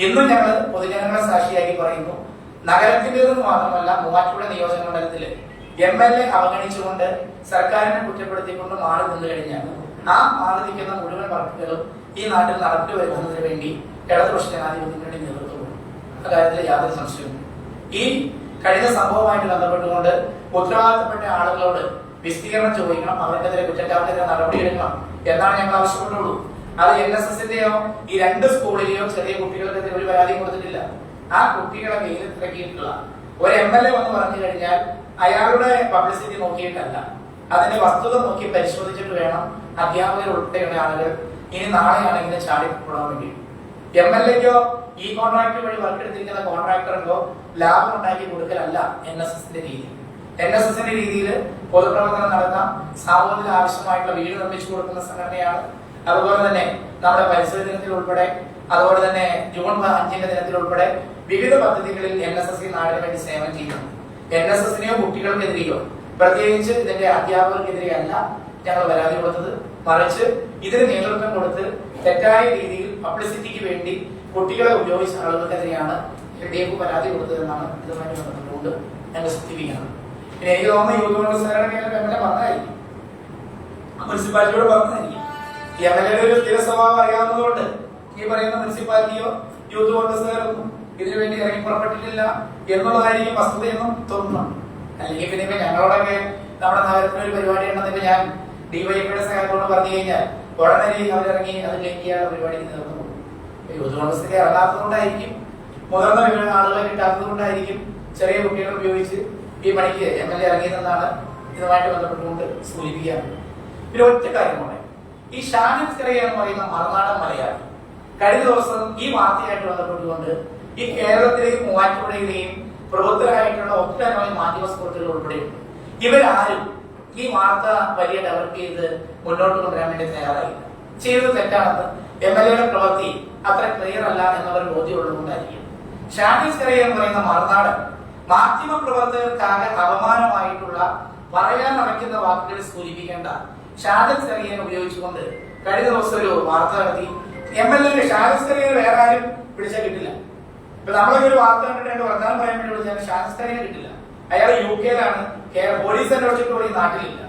ഇന്നും ഞങ്ങൾ പൊതുജനങ്ങളെ സാക്ഷിയാക്കി പറയുന്നു, നഗരത്തിൻ്റെതെന്ന് മാത്രമല്ല മൂവാറ്റുപുഴ നിയോജക മണ്ഡലത്തില് MLA അവഗണിച്ചുകൊണ്ട് സർക്കാരിനെ കുറ്റപ്പെടുത്തിക്കൊണ്ട് മാറി നിന്നു കഴിഞ്ഞാൽ ആ മാറി നിൽക്കുന്ന മുഴുവൻ വർക്കുകളും ഈ നാട്ടിൽ നടത്തി വരുന്നതിന് വേണ്ടി ഇടതുപക്ഷ ജനാധിപത്യത്തിന് വേണ്ടി നേതൃത്വം കൊടുക്കും. അക്കാര്യത്തിൽ യാതൊരു സംശയവും. ഈ കഴിഞ്ഞ സംഭവമായിട്ട് ബന്ധപ്പെട്ടുകൊണ്ട് ഉത്തരവാദിത്തപ്പെട്ട ആളുകളോട് വിശദീകരണം ചോദിക്കണം, അവർക്കെതിരെ കുറ്റക്കാർക്കെതിരെ നടപടിയെടുക്കണം എന്നാണ് ഞങ്ങൾ ആവശ്യപ്പെട്ടുള്ളൂ. അത് NSSന്റെയോ ഈ 2 സ്കൂളിലെയോ ചെറിയ കുട്ടികൾക്കെതിരെ ഒരു പരാതിയും കൊടുത്തിട്ടില്ല. ആ കുട്ടികളെ വെയിലത്തിറക്കിയിട്ടുള്ള ഒരു MLA വന്ന് പറഞ്ഞു കഴിഞ്ഞാൽ അയാളുടെ പബ്ലിസിറ്റി നോക്കിയിട്ടല്ല, അതിന്റെ വസ്തുത നോക്കി പരിശോധിച്ചിട്ട് വേണം അധ്യാപകർ ഉൾപ്പെടെയുള്ള ആളുകൾ ഇനി നാളെയാണെങ്കിലും ചാടിപ്പോടാൻ വേണ്ടി. MLAക്കോ ഈ കോൺട്രാക്ട് വഴി വർക്ക് എടുത്തിരിക്കുന്ന കോൺട്രാക്ടർക്കോ ലാഭം ഉണ്ടാക്കി കൊടുക്കലല്ല NSSന്റെ രീതി. NSSന്റെ രീതിയിൽ പൊതുപ്രവർത്തനം നടത്താം, സമൂഹത്തിന് ആവശ്യമായിട്ടുള്ള വീട് നിർമ്മിച്ചു കൊടുക്കുന്ന സംഘടനയാണ്. അതുപോലെ തന്നെ നമ്മുടെ പരിസ്ഥിതി ദിനത്തിൽ ഉൾപ്പെടെ, അതുപോലെ തന്നെ ജൂൺ 5-ന്റെ ദിനത്തിൽ ഉൾപ്പെടെ വിവിധ പദ്ധതികളിൽ NSS നാടിന് വേണ്ടി സേവനം ചെയ്യുന്നുണ്ട്. NSSനെയോ കുട്ടികൾക്കെതിരെയോ, പ്രത്യേകിച്ച് ഇതിന്റെ അധ്യാപകർക്കെതിരെ അല്ല ഞങ്ങൾ പരാതി കൊടുത്തത്, മറിച്ച് ഇതിന് നേതൃത്വം കൊടുത്ത് തെറ്റായ രീതിയിൽ പബ്ലിസിറ്റിക്ക് വേണ്ടി കുട്ടികളെ ഉപയോഗിച്ച ആളുകൾക്കെതിരെയാണ് LDF പരാതി കൊടുത്തതെന്നാണ് ഇതുമായി ബന്ധപ്പെട്ടുകൊണ്ട് ഞങ്ങൾ സൂചിപ്പിക്കുന്നത്. പിന്നെ എനിക്ക് തോന്നുന്നു യൂത്ത് കോൺഗ്രസ് MLA പറഞ്ഞായിരിക്കും, മുനിസിപ്പാലിറ്റിയോട് പറഞ്ഞായിരിക്കും. ഈ MLA ഒരു സ്ഥിര സ്വഭാവം അറിയാവുന്നതുകൊണ്ട് ഈ പറയുന്ന മുനിസിപ്പാലിറ്റിയോ യൂത്ത് കോൺഗ്രസ്സുകാരൊന്നും ഇതിനു വേണ്ടി ഇറങ്ങി പുറപ്പെട്ടിട്ടില്ല എന്നുള്ളതായിരിക്കും വസ്തുതയെന്നും തോന്നുന്നു. അല്ലെങ്കിൽ പിന്നെ ഞങ്ങളോടൊക്കെ നമ്മുടെ നഗരത്തിന് ഒരു പരിപാടി ഉണ്ടെന്നൊക്കെ ഞാൻ DYFIയുടെ സഹായത്തോട് പറഞ്ഞു കഴിഞ്ഞാൽ ഉടനെ അവരിറങ്ങി അത് ചെയ്യാനുള്ള പരിപാടിക്ക് നേതൃത്വം കൊടുക്കും. യൂത്ത് കോൺഗ്രസിലേക്ക് ഇറങ്ങാത്തതുകൊണ്ടായിരിക്കും, മുതിർന്ന വിവരം ആളുകളെ കിട്ടാത്തത് കൊണ്ടായിരിക്കും ചെറിയ കുട്ടികളെ ഉപയോഗിച്ച് ഈ പണിക്ക് MLA ഇറങ്ങിയതെന്നാണ് ഇതുമായിട്ട് ബന്ധപ്പെട്ടുകൊണ്ട് സൂചിപ്പിക്കാറുണ്ട്. പിന്നെ ഒറ്റ കാര്യം കൂടെ, ഈ ഷാനിദ് സ്കറിയ എന്ന് പറയുന്ന മറുനാടൻ മലയാളി കഴിഞ്ഞ ദിവസം ഈ വാർത്തയായിട്ട് ബന്ധപ്പെട്ടുകൊണ്ട് ഈ കേരളത്തിലെയും മൂവാറ്റുപുഴയിലെയും പ്രബുദ്ധരായിട്ടുള്ള ഒട്ടനവധി മാധ്യമ സുഹൃത്തുക്കൾ ഉൾപ്പെടെയുണ്ട്. ഇവരാരും ഈ വാർത്ത വലിയ ഡെവലപ്പ് ചെയ്ത് മുന്നോട്ട് കൊണ്ടുവരാൻ വേണ്ടി തയ്യാറായില്ല. ചെയ്തത് തെറ്റാണെന്ന് MLAയുടെ പ്രവൃത്തി അത്ര ക്ലിയർ അല്ല എന്നവർ ബോധ്യമുള്ളതുകൊണ്ടായിരിക്കും. ഷാനിദ് സ്കറിയ എന്ന് പറയുന്ന മറുനാടൻ മാധ്യമ പ്രവർത്തകർക്കാകെ അപമാനമായിട്ടുള്ള പറയാൻ നടക്കുന്ന വാക്കുകൾ സൂചിപ്പിക്കേണ്ട ഷാനിദ് സ്കറിയനെ ഉപയോഗിച്ചുകൊണ്ട് കഴിഞ്ഞ ദിവസം ഒരു വാർത്ത നടത്തി. MLA ഷാനിദ് സ്കറിയനെ വേറെ ആരും പിടിച്ചാൽ കിട്ടില്ല. ഇപ്പൊ നമ്മളൊക്കെ ഒരു വാർത്ത കണ്ടിട്ട് വർത്തമാനം പറയാൻ വേണ്ടി വിളിച്ചാൽ ഷാനിദ് സ്കറിയനെ കിട്ടില്ല. അയാൾ UK പോലീസ് അന്വേഷിച്ചിട്ടുള്ള ഈ നാട്ടിലില്ല.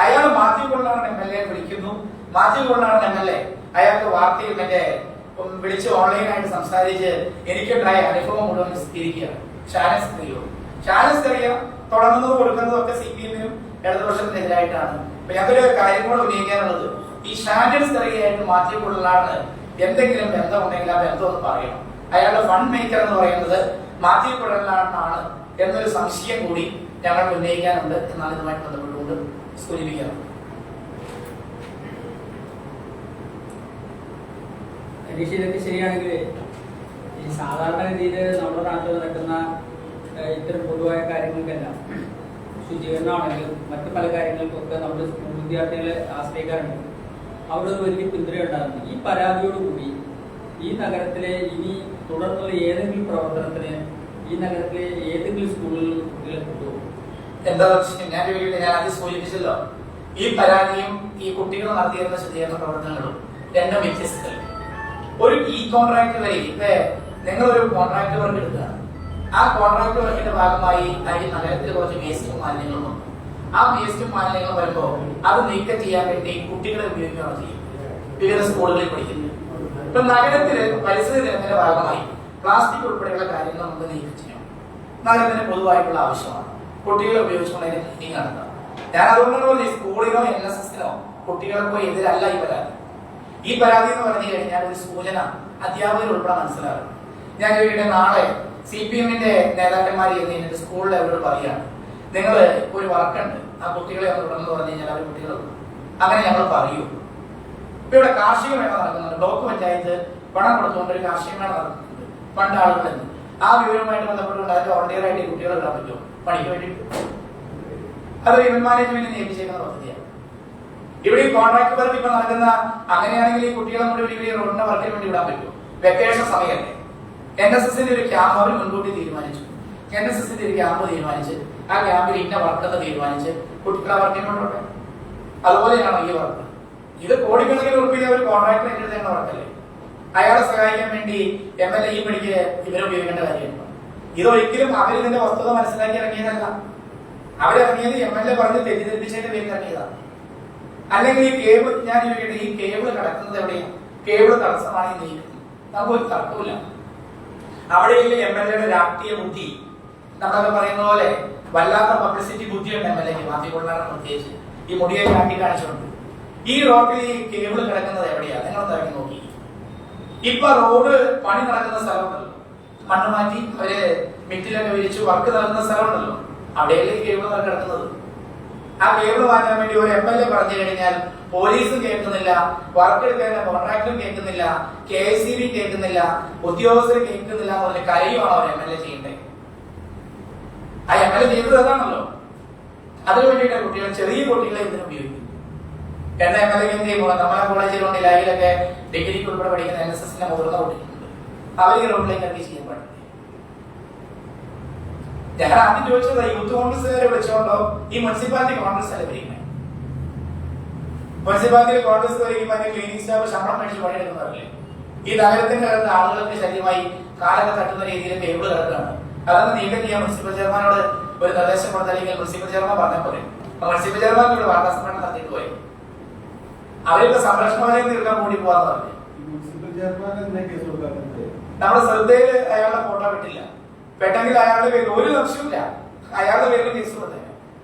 അയാൾ മാത്യു കൊള്ളാണ് MLA വിളിക്കുന്നു, മാത്യു കൊള്ളാണ് MLA അയാൾക്ക് വാർത്തയിൽ മറ്റേ വിളിച്ച് ഓൺലൈനായിട്ട് സംസാരിച്ച് എനിക്കുണ്ടായ അനുഭവം മുഴുവൻ വിശദീകരിക്കുകയാണ്. ഷാനിദ് സ്കറിയ തുടങ്ങുന്നത് കൊടുക്കുന്നതും ഒക്കെ CPM-നും ഇടതുപക്ഷത്തിനെതിരായിട്ടാണ്. അപ്പൊ ഞങ്ങൾക്കൊരു കാര്യം കൂടെ ഉന്നയിക്കാനുള്ളത്, ഈ ഷാനിദ് സ്കറിയയായിട്ട് മാത്യു കൊള്ളാണ് എന്തെങ്കിലും ബന്ധമുണ്ടെങ്കിൽ ആ ബന്ധം ഒന്ന് പറയണം. അയാളുടെ ഫണ്ട് മേക്കർ എന്ന് പറയുന്നത് മാത്യു കൊള്ളാണ് എന്നൊരു സംശയം കൂടി ഞങ്ങൾ ഉന്നയിക്കാനുണ്ട് എന്നാണ് ഇതുമായിട്ട് ബന്ധപ്പെട്ടുകൊണ്ട് സൂചിപ്പിക്കുന്നത്. ഇതൊക്കെ ശരിയാണെങ്കിൽ ഈ സാധാരണഗതിയിൽ നമ്മുടെ നാട്ടിൽ നടക്കുന്ന ഇത്തരം പൊതുവായ കാര്യങ്ങൾക്കെല്ലാം ശുചീകരണമാണെങ്കിലും മറ്റു പല കാര്യങ്ങൾക്കൊക്കെ നമ്മുടെ സ്കൂൾ വിദ്യാർത്ഥികളെ ആശ്രയിക്കാറുണ്ട്. അവിടെ ഒരു വലിയ പിന്തുണ ഉണ്ടാകുന്നു. ഈ പരാതിയോടുകൂടി ഈ നഗരത്തിലെ ഇനി തുടർന്നുള്ള ഏതെങ്കിലും പ്രവർത്തനത്തിന് ഈ നഗരത്തിലെ ഏതെങ്കിലും സ്കൂളുകളിൽ കുട്ടികളെ കൊണ്ടുപോകും? എന്താ ഞാൻ ആദ്യം സൂചിപ്പിച്ചല്ലോ, ഈ പരാതിയും ഈ കുട്ടികൾ നടത്തിയിരുന്ന ശുചീകരണ പ്രവർത്തനങ്ങളും രണ്ടും വ്യത്യസ്തമല്ല. ഒരു കോൺട്രാക്ട് വഴി നിങ്ങളൊരു കോൺട്രാക്ട് വർക്ക് എടുക്കുകയാണ്. ആ കോൺട്രാക്ട് വർക്കിന്റെ ഭാഗമായി ഈ നഗരത്തിൽ കുറച്ച് വേസ്റ്റും മാലിന്യങ്ങളും വന്നു. ആ വേസ്റ്റും മാലിന്യങ്ങളും വരുമ്പോൾ അത് നീക്കം ചെയ്യാൻ വേണ്ടി കുട്ടികളെ ഉപയോഗിക്കുകയാണ് ചെയ്യും വിവിധ സ്കൂളുകളിൽ പഠിക്കുന്നത്. ഇപ്പൊ നഗരത്തില് പരിസ്ഥിതി ദിനത്തിന്റെ ഭാഗമായി പ്ലാസ്റ്റിക് ഉൾപ്പെടെയുള്ള കാര്യങ്ങൾ നമുക്ക് നീക്കം ചെയ്യണം. നഗരത്തിന് പൊതുവായിട്ടുള്ള ആവശ്യമാണ്. കുട്ടികളെ ഉപയോഗിച്ചുകൊണ്ട് അതിന്റെ ക്ലീനിങ് നടത്താം. ഞാൻ അതുകൊണ്ടാണ് സ്കൂളിനോ NSSനോ കുട്ടികൾക്കോ എതിരല്ല ഈ പരാതി. ഈ പരാതി എന്ന് പറഞ്ഞു കഴിഞ്ഞാൽ ഒരു സൂചന അധ്യാപകർ ഉൾപ്പെടെ മനസ്സിലാകും. ഞാൻ ചോദിക്കട്ടെ, നാളെ CPM-ന്റെ നേതാക്കന്മാർ എന്നിട്ട് സ്കൂളിൽ അവരോട് പറയുകയാണ്, നിങ്ങൾ ഒരു വർക്കുണ്ട്, ആ കുട്ടികളെ ഒന്ന് തുടർന്ന് പറഞ്ഞു കഴിഞ്ഞാൽ അവർ കുട്ടികളുണ്ട്. അങ്ങനെ ഞങ്ങൾ പറയൂ. ഇപ്പൊ ഇവിടെ കാർഷിക മേള നടക്കുന്നുണ്ട്. ബ്ലോക്ക് പഞ്ചായത്ത് പണം കൊടുത്തുകൊണ്ട് ഒരു കാർഷിക മേള നടക്കുന്നുണ്ട്. പണ്ട് ആളുകളിൽ ആ വിവരവുമായിട്ട് ബന്ധപ്പെട്ടുകൊണ്ട് അതിന്റെ വോളണ്ടിയറായിട്ട് ഈ കുട്ടികളെ ഇടാൻ പറ്റുമോ പണിക്ക് വേണ്ടിയിട്ട്? അത് ഇവന്റ് മാനേജ്മെന്റ് നിയമിച്ചേക്കുന്ന പദ്ധതിയാണ്. ഇവിടെ ഈ കോൺട്രാക്ട് വർക്ക് ഇപ്പൊ നടക്കുന്ന അങ്ങനെയാണെങ്കിൽ ഈ കുട്ടികളെ കൂടി ഇവിടെ റോഡിന്റെ വർക്കിന് വേണ്ടി വിടാൻ പറ്റുമോ? വെക്കേഷൻ സമയമല്ലേ. NSSന്റെ ഒരു ക്യാമ്പ് അവർ മുൻകൂട്ടി തീരുമാനിച്ചു. NSSന്റെ ഒരു ക്യാമ്പ് തീരുമാനിച്ച് ആ ക്യാമ്പിൽ ഇന്ന വർക്കെന്ന് തീരുമാനിച്ച് കുട്ടികളെ വർക്കിന് കൊണ്ടോട്ടെ. അതുപോലെയാണോ ഈ വർക്ക്? ഇത് കോടിക്കണക്കിന് ഉറപ്പിച്ച ഒരു കോൺട്രാക്ടർ ഏറ്റെടുത്തേണ്ട വർക്കല്ലേ. അയാളെ സഹായിക്കാൻ വേണ്ടി MLA ഈ പണിക്ക് ഇവരെ ഉപയോഗിക്കേണ്ട കാര്യമുണ്ടോ? ഇതൊരിക്കലും അവരിതിന്റെ വസ്തുത മനസ്സിലാക്കി ഇറങ്ങിയതല്ല. അവരിറങ്ങിയത് MLA പറഞ്ഞ് തെറ്റിദ്ധരിപ്പിച്ചതിന്റെ പേരിൽ ഇറങ്ങിയതാണ്. അല്ലെങ്കിൽ ഈ കേബിൾ, ഞാൻ ചോദിക്കട്ടെ, ഈ കേബിൾ കിടക്കുന്നത് എവിടെയാണ്? കേബിൾ തടസ്സമാണ് ഈ നീക്കുന്നത്. നമുക്കൊരു തർക്കമില്ല. അവിടെയില്ല MLAയുടെ രാഷ്ട്രീയ ബുദ്ധി. നമ്മളൊക്കെ പറയുന്ന പോലെ വല്ലാത്ത പബ്ലിസിറ്റി ബുദ്ധിയുണ്ട് എം എൽ എക്ക് മാറ്റിക്കൊണ്ടാണ് പ്രത്യേകിച്ച് ഈ മുടിയെ കാട്ടി കാണിച്ചുകൊണ്ട്. ഈ റോഡിൽ ഈ കേബിൾ കിടക്കുന്നത് എവിടെയാ നിങ്ങൾ ഇറങ്ങി നോക്കി. ഇപ്പൊ റോഡ് പണി നടക്കുന്ന സ്ഥലമുണ്ടല്ലോ, മണ്ണ് മാറ്റി അവര് മിറ്റിലൊക്കെ വിരിച്ചു വർക്ക് നടക്കുന്ന സ്ഥലമുണ്ടല്ലോ, അവിടെയല്ലേ കേബിൾ കിടക്കുന്നത്. ആ കേബിൾ മാറ്റാൻ വേണ്ടി ഒരു എം എൽ എ പറഞ്ഞു കഴിഞ്ഞാൽ പോലീസും കേൾക്കുന്നില്ല, വർക്ക് എടുക്കുന്ന കോൺട്രാക്ടറും കേൾക്കുന്നില്ല, KICB കേൾക്കുന്നില്ല, ഉദ്യോഗസ്ഥർ കേൾക്കുന്നില്ല എന്ന് പറഞ്ഞ കാര്യമാണ് അവർ എം എൽ എ ചെയ്യേണ്ടത്. ആ എം എൽ എ ചെയ്തത് അതാണല്ലോ. അതിനു വേണ്ടിയിട്ട് കുട്ടികൾ, ചെറിയ കുട്ടികളെ ഇതിന് ഉപയോഗിക്കും. എന്ന എം എൽ എ എന്ത് ചെയ്യുമ്പോൾ നമ്മളെ കോളേജിലുണ്ട്, ലൈവിലൊക്കെ ഡിഗ്രിക്ക് ഉൾപ്പെടെ പഠിക്കുന്ന NSSന്റെ മുതിർന്ന കുട്ടികളുണ്ട്, അവർ ഈ റോഡിലേക്ക് ഇറക്കി ചെയ്യാൻ പാടില്ല. ഞാൻ ആദ്യം ചോദിച്ചത് യൂത്ത് കോൺഗ്രസ്സുകാരെ വിളിച്ചോണ്ടോ ഈ മുനിസിപ്പാലിറ്റി കോൺഗ്രസ് അല്ലേ ഭരിക്കുന്നത്? മുനിസിപ്പാലിറ്റിയിൽ കോൺഗ്രസ് ഭരിക്കുമ്പോൾ ക്ലീനിങ് സ്റ്റാഫ് ശമ്പളം മേടിച്ച് പണിയെടുക്കുന്നവരല്ലേ? ഈ നഗരത്തിന്റെ അകത്ത് ആളുകൾക്ക് ശല്യമായി കാലൊക്കെ തട്ടുന്ന രീതിയിൽ കേബിൾ കിടക്കുകയാണ്. അതൊന്ന് നീക്കം ചെയ്യാൻ മുനിസിപ്പൽ ചെയർമാനോട് ഒരു നിർദ്ദേശം കൊടുത്ത, അല്ലെങ്കിൽ മുനിസിപ്പൽ ചെയർമാൻ പറഞ്ഞ പോലെ മുനിസിപ്പൽ ചെയർമാൻ ഇവിടെ വാർത്താ സമ്മേളനം നടത്തിയിട്ട് പോയി അവരുടെ സംരക്ഷണ വലയം തീർക്കാൻ കൂടി പോവാന്ന് പറഞ്ഞു. നമ്മുടെ ശ്രദ്ധയിൽ അയാളുടെ ഫോട്ടോ വിട്ടില്ല, പെട്ടെങ്കിൽ അയാളുടെ പേരിൽ ഒരു ലക്ഷ്യമില്ല, അയാളുടെ പേരിൽ കേസ് കൊടുത്തേ.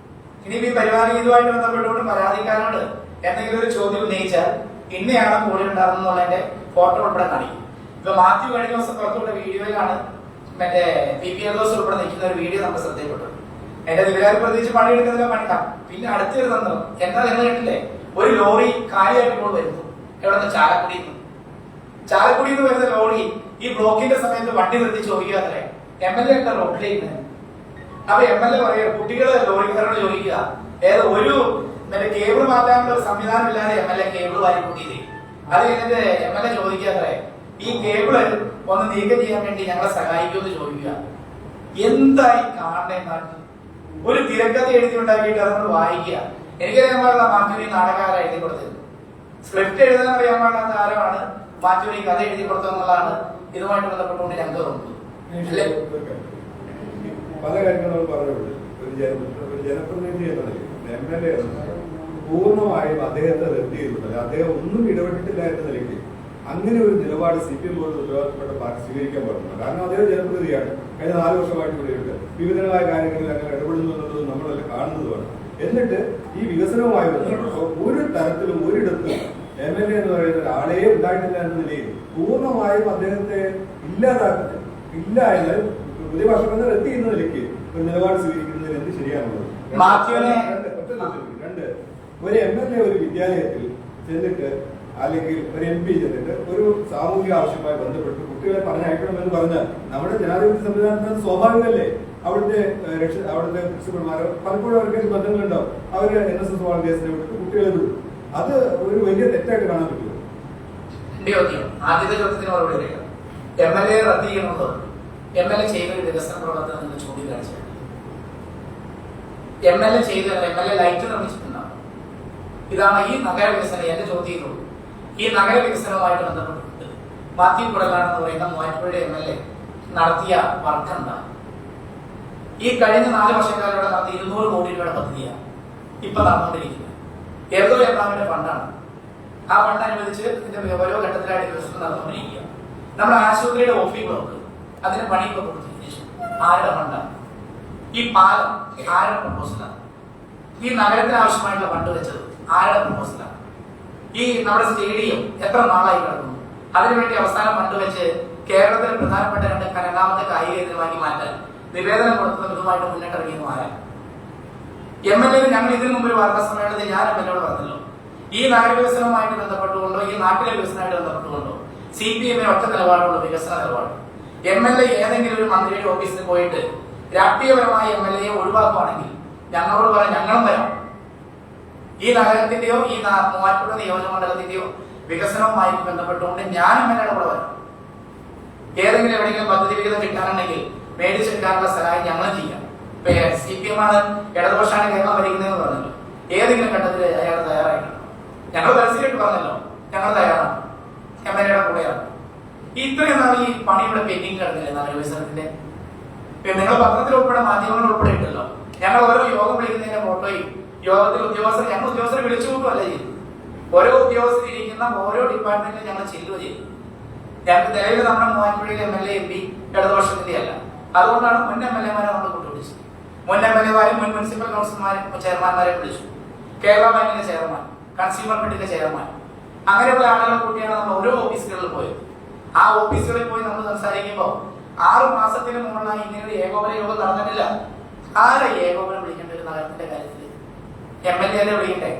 ഇനി ഈ പരിപാടി ഇതുമായിട്ട് ബന്ധപ്പെട്ടുകൊണ്ട് പരാതിക്കാരോട് എന്തെങ്കിലും ഒരു ചോദ്യം ഉന്നയിച്ചാൽ ഇന്നയാണ് കൂടെ ഉണ്ടാകുന്നുള്ളതിന്റെ ഫോട്ടോ ഉൾപ്പെടെ കാണിക്കും. ഇപ്പൊ മാത്യു കഴിഞ്ഞ ദിവസം പുറത്തുവിട്ട വീഡിയോയിലാണ് മറ്റേ PPL ഉൾപ്പെടെ നിൽക്കുന്ന ഒരു വീഡിയോ നമുക്ക് ശ്രദ്ധയിൽപ്പെട്ടു. എന്റെ നിലവാരം പ്രത്യേകിച്ച് പണിയെടുക്കുന്നതിലെ പണിക്കാം. പിന്നെ അടുത്തൊരു തന്ത്രം എന്താ നിങ്ങൾ കേട്ടില്ലേ, ഒരു ലോറി കാര്യമായിട്ട് ഇപ്പോൾ വരുന്നു. എവിടെ നിന്ന്? ചാലക്കുടിയിൽ നിന്ന്. ചാലക്കുടിയിൽ നിന്ന് വരുന്ന ലോറി ഈ ബ്ലോക്കിന്റെ സമയത്ത് വണ്ടി നിർത്തി ചോദിക്കുക അത്രേ, MLA എന്താ റോഡിലേക്ക്? അപ്പൊ MLA പറയുക, കുട്ടികള് ലോറിക്കാരോട് ചോദിക്കുക, ഏത് ഒരു കേബിൾ മാറ്റാനുള്ള ഒരു സംവിധാനം ഇല്ലാതെ MLA കേബിൾ വാരി കൂട്ടിയത്. അത് കഴിഞ്ഞിട്ട് MLA ചോദിക്കാത്രേ, ഈ കേബിള് ഒന്ന് നീക്കം ചെയ്യാൻ വേണ്ടി ഞങ്ങളെ സഹായിക്കുമെന്ന് ചോദിക്കുക. എന്തായി കാണേണ്ട നാട്ടിൽ ഒരു തിരക്കഥ എഴുതി ഉണ്ടാക്കിയിട്ട് അത് നമ്മൾ വായിക്കുക. എനിക്കറിയാൻ പാടില്ല മാറ്റൂരി നാടകകാര എഴുതി കൊടുത്തത്, സ്ക്രിപ്റ്റ് എഴുതാൻ അറിയാൻ പാടില്ലാത്ത ആരമാണ് മാറ്റൂരി കഥ എഴുതി കൊടുത്തതെന്നുള്ളതാണ് ഇതുമായിട്ട് ബന്ധപ്പെട്ടുകൊണ്ട് ഞങ്ങൾക്ക് തോന്നുന്നത്. പല കാര്യങ്ങളും പറഞ്ഞുകൊണ്ട് ഒരു ജനപ്രതിനിധി എന്ന നിലയിൽ MLA പൂർണ്ണമായും അദ്ദേഹത്തെ റദ്ദ് ചെയ്തിട്ടുണ്ട്. അദ്ദേഹം ഒന്നും ഇടപെട്ടിട്ടില്ല എന്ന നിലയ്ക്ക് അങ്ങനെ ഒരു നിലപാട് CPM പോലുള്ള ഉത്തരവാദിത്തപ്പെട്ട പാർട്ടി സ്വീകരിക്കാൻ പാടില്ല. കാരണം അദ്ദേഹം ജനപ്രതിനിധിയാണ്, കഴിഞ്ഞ 4 വർഷമായിട്ട് കൂടിയുണ്ട്, വിവിധങ്ങളായ കാര്യങ്ങളിൽ അങ്ങനെ ഇടപെടുന്നു എന്നുള്ളത് നമ്മളെല്ലാം കാണുന്നതുമാണ്. എന്നിട്ട് ഈ വികസനവുമായി ഒരു തരത്തിലും ഒരിടത്തും MLA എന്ന് പറയുന്ന ഒരാളെ ഉണ്ടായിട്ടില്ല എന്ന നിലയിൽ പൂർണ്ണമായും അദ്ദേഹത്തെ ഇല്ലാതാക്കുന്നത്, ഇല്ല എന്നാൽ പുതിയ ഭാഷ റദ്ദ് ചെയ്യുന്ന നിലയ്ക്ക് ഒരു നിലപാട് സ്വീകരിക്കുന്നതിൽ എന്ത് ശരിയാണുള്ളത്? രണ്ട്, ഒരു MLA ഒരു വിദ്യാലയത്തിൽ ചെന്നിട്ട് അല്ലെങ്കിൽ ഒരു MP ചെന്നിട്ട് ഒരു സാമൂഹിക ആവശ്യവുമായി ബന്ധപ്പെട്ട് കുട്ടികളെ പറഞ്ഞയക്കണമെന്ന് പറഞ്ഞാൽ നമ്മുടെ ജനാധിപത്യ സംവിധാനത്തിന് സ്വാഭാവികമല്ലേ? അവിടുത്തെ പ്രിൻസിപ്പൽമാരോ പലപ്പോഴും അവർക്ക് ബന്ധങ്ങളുണ്ടാവും, അവര് NSS വോളണ്ടിയേഴ്സിനെ വിട്ടിട്ട് കുട്ടികളെ വിടും. അത് ഒരു വലിയ തെറ്റായിട്ട് കാണാൻ പറ്റുമോ? ആദ്യത്തെ ചോദ്യത്തിന് മറുപടി അറിയാം. MLA റദ്ദ് ചെയ്യണമെന്ന് MLA ചെയ്ത ഒരു വികസന പ്രവർത്തനം നിങ്ങൾ ചൂണ്ടിക്കാണിച്ചു. MLA ചെയ്ത MLA ലൈറ്റ് നിർമ്മിച്ചിട്ടുണ്ടാവും. ഇതാണ് ഈ നഗര വികസനം. എന്റെ ചോദ്യം ഈ നഗര വികസനവുമായിട്ട് ബന്ധപ്പെട്ടിട്ടുണ്ട്. മാത്യു കുടലാട് എന്ന് പറയുന്ന മൂവാറ്റുപുഴ MLA നടത്തിയ വർക്ക് എന്താണ്? ഈ കഴിഞ്ഞ 4 വർഷക്കാലൂടെ നടത്തിയ 200 കോടി രൂപയുടെ പദ്ധതിയാണ് ഇപ്പൊ നടന്നുകൊണ്ടിരിക്കുന്നത്. ഏതോ എബ്രാമിന്റെ ഫണ്ടാണ്. ആ ഫണ്ട് അനുവദിച്ച് ഇതിന്റെ ഓരോ ഘട്ടത്തിലായിട്ട് വികസനം നടന്നുകൊണ്ടിരിക്കുക. നമ്മുടെ ആശുപത്രിയുടെ OP ബ്ലോക്ക് അതിന് പണി ഇപ്പൊ കൊടുത്തിരിക്കുന്നു. ആരുടെ ഫണ്ടാണ്? ഈ പാലം ആരുടെ പ്രപ്പോസലാണ്? ഈ നഗരത്തിന് ആവശ്യമായിട്ടുള്ള ഫണ്ട് വെച്ചത് ആരുടെ പ്രപ്പോസലാണ്? ഈ നമ്മുടെ സ്റ്റേഡിയം എത്ര നാളായി കിടക്കുന്നു? അതിനുവേണ്ടി അവസാനം ഫണ്ട് വെച്ച് കേരളത്തിലെ പ്രധാനപ്പെട്ട 2 കായിക കേന്ദ്രമാക്കി മാറ്റാൻ നിവേദനം കൊടുക്കുന്ന ഇതുമായിട്ട് മുന്നിട്ടിറങ്ങിയെന്ന് ആരാണ്? MLA ഞങ്ങൾ ഇതിനു മുമ്പ് ഒരു വാർത്താ സമ്മേളനത്തിൽ ഞാൻ MLA പറഞ്ഞല്ലോ, ഈ നഗരവികസനവുമായിട്ട് ബന്ധപ്പെട്ടുകൊണ്ടോ ഈ നാട്ടിലെ വികസനമായിട്ട് ബന്ധപ്പെട്ടുകൊണ്ടോ CPM ഒറ്റ നിലപാടുള്ള വികസന നിലപാട്. MLA ഏതെങ്കിലും ഒരു മന്ത്രിയുടെ ഓഫീസിൽ പോയിട്ട് രാഷ്ട്രീയപരമായ MLA ഒഴിവാക്കുകയാണെങ്കിൽ ഞങ്ങളോട് പറയാം, ഞങ്ങളും വരാം. ഈ നഗരത്തിന്റെയോ ഈ മൂവാറ്റുപുഴ നിയോജകമണ്ഡലത്തിന്റെയോ വികസനവുമായി ബന്ധപ്പെട്ടുകൊണ്ട് ഞാൻ MLA കൂടെ വരാം. ഏതെങ്കിലും എവിടെയെങ്കിലും പദ്ധതി വിഹിതം കിട്ടാനുണ്ടെങ്കിൽ മേടിച്ചെടുക്കാനുള്ള സഹായം ഞങ്ങളും ചെയ്യാം. CPM ആണ്, ഇടതുപക്ഷമാണ് കേരളം ഭരിക്കുന്നതെന്ന് പറഞ്ഞല്ലോ, ഏതെങ്കിലും ഘട്ടത്തിൽ അയാൾ തയ്യാറായിട്ടുണ്ട്. ഞങ്ങൾ പരസ്യമായിട്ട് പറഞ്ഞല്ലോ ഞങ്ങൾ തയ്യാറാണ്, MLA കൂടെയാണ്. ഇത്രയും നാൾ ഈ പണിയുടെ പെൻഡിങ് കിടന്നില്ലേ നഗര വികസനത്തിന്റെ? നിങ്ങൾ പത്രത്തിൽ ഉൾപ്പെടെ മാധ്യമങ്ങൾ ഉൾപ്പെടെ ഉണ്ടല്ലോ, ഞങ്ങൾ ഓരോ യോഗം വിളിക്കുന്നതിന്റെ ഫോട്ടോയും യോഗത്തിൽ ഞങ്ങൾ ഉദ്യോഗസ്ഥരെ വിളിച്ചു കൂട്ടുമല്ല ചെയ്തു. ഓരോ ഉദ്യോഗസ്ഥർ ഇരിക്കുന്ന ഓരോ ഡിപ്പാർട്ട്മെന്റിലും ഞങ്ങൾ ചെല്ലുക ചെയ്തു. ഞങ്ങൾക്ക് നിലവിൽ നമ്മുടെ മൂവാറ്റുപുഴയിലെ MLA MP ഇടതുപക്ഷത്തിന്റെ അല്ല, അതുകൊണ്ടാണ് മുൻ MLA മാരെ നമ്മൾ കൂട്ടുപിടിച്ചത്. മുൻ MLA-മാരും മുൻ മുനിസിപ്പൽ കൗൺസിലർമാരും ചെയർമാൻമാരെ വിളിച്ചു. കേരള ബാങ്കിന്റെ ചെയർമാൻ, കൺസ്യൂമർ ഫെഡിന്റെ ചെയർമാൻ, അങ്ങനെയുള്ള ആളുകളെ കൂട്ടിയാണ് നമ്മൾ ഓരോ ഓഫീസുകളിൽ പോയത്. ആ ഓഫീസുകളിൽ പോയി നമ്മൾ സംസാരിക്കുമ്പോൾ 6 മാസത്തിന് മുകളിലായി ഇങ്ങനെ ഒരു ഏകോപന യോഗം നടന്നിട്ടില്ല. ആരെ ഏകോപനം വിളിക്കേണ്ട ഒരു നഗരത്തിന്റെ കാര്യത്തിൽ? MLA വിളിക്കണ്ടേ?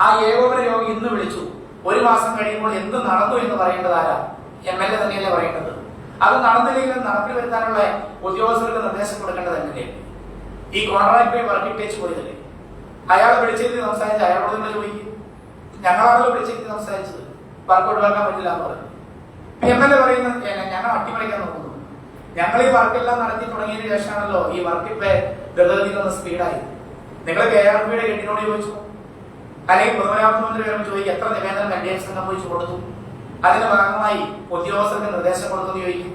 ആ ഏകോപന യോഗം ഇന്ന് വിളിച്ചു. 1 മാസം കഴിയുമ്പോൾ എന്ത് നടന്നു എന്ന് പറയേണ്ടത് ആരാ? MLA തന്നെയല്ലേ പറയേണ്ടത്. അത് നടന്നില്ലെങ്കിലും നടപ്പിൽ വരുത്താനുള്ള ഉദ്യോഗസ്ഥർക്ക് നിർദ്ദേശം കൊടുക്കേണ്ടത് MLA. ഈ കോൺട്രാക്ടറെ വർക്ക് ഇട്ടേച്ച് പോയതല്ലേ? അയാൾ വിളിച്ചിരുത്തി സംസാരിച്ച് അയാളോട് നിങ്ങൾ ചോദിക്കും. ഞങ്ങളാണല്ലോ വിളിച്ചിരുത്തി സംസാരിച്ചത്, വർക്ക് ഒഴിവാക്കാൻ പറ്റില്ല എന്ന് പറഞ്ഞു. MLA പറയുന്നത് ഞങ്ങൾ അട്ടിമറിക്കാൻ നോക്കുന്നു. ഞങ്ങൾ ഈ വർക്കെല്ലാം നടത്തി തുടങ്ങിയതിന് ശേഷമാണല്ലോ ഈ വർക്ക് ഇപ്പൊ ഗതഗതിക്കൊന്ന് സ്പീഡായി. നിങ്ങൾ KRB-യുടെ കെട്ടിനോട് ചോദിച്ചു, അല്ലെങ്കിൽ പൊതുമരാമത്ത് മന്ത്രി വരുമ്പോൾ ചോദിക്കും എത്ര നിവേദനം കണ്ടീഷൻ സംഘം പോയിച്ചു കൊടുത്തു, അതിന്റെ ഭാഗമായി ഉദ്യോഗസ്ഥർക്ക് നിർദ്ദേശം കൊടുത്തെന്ന് ചോദിക്കും.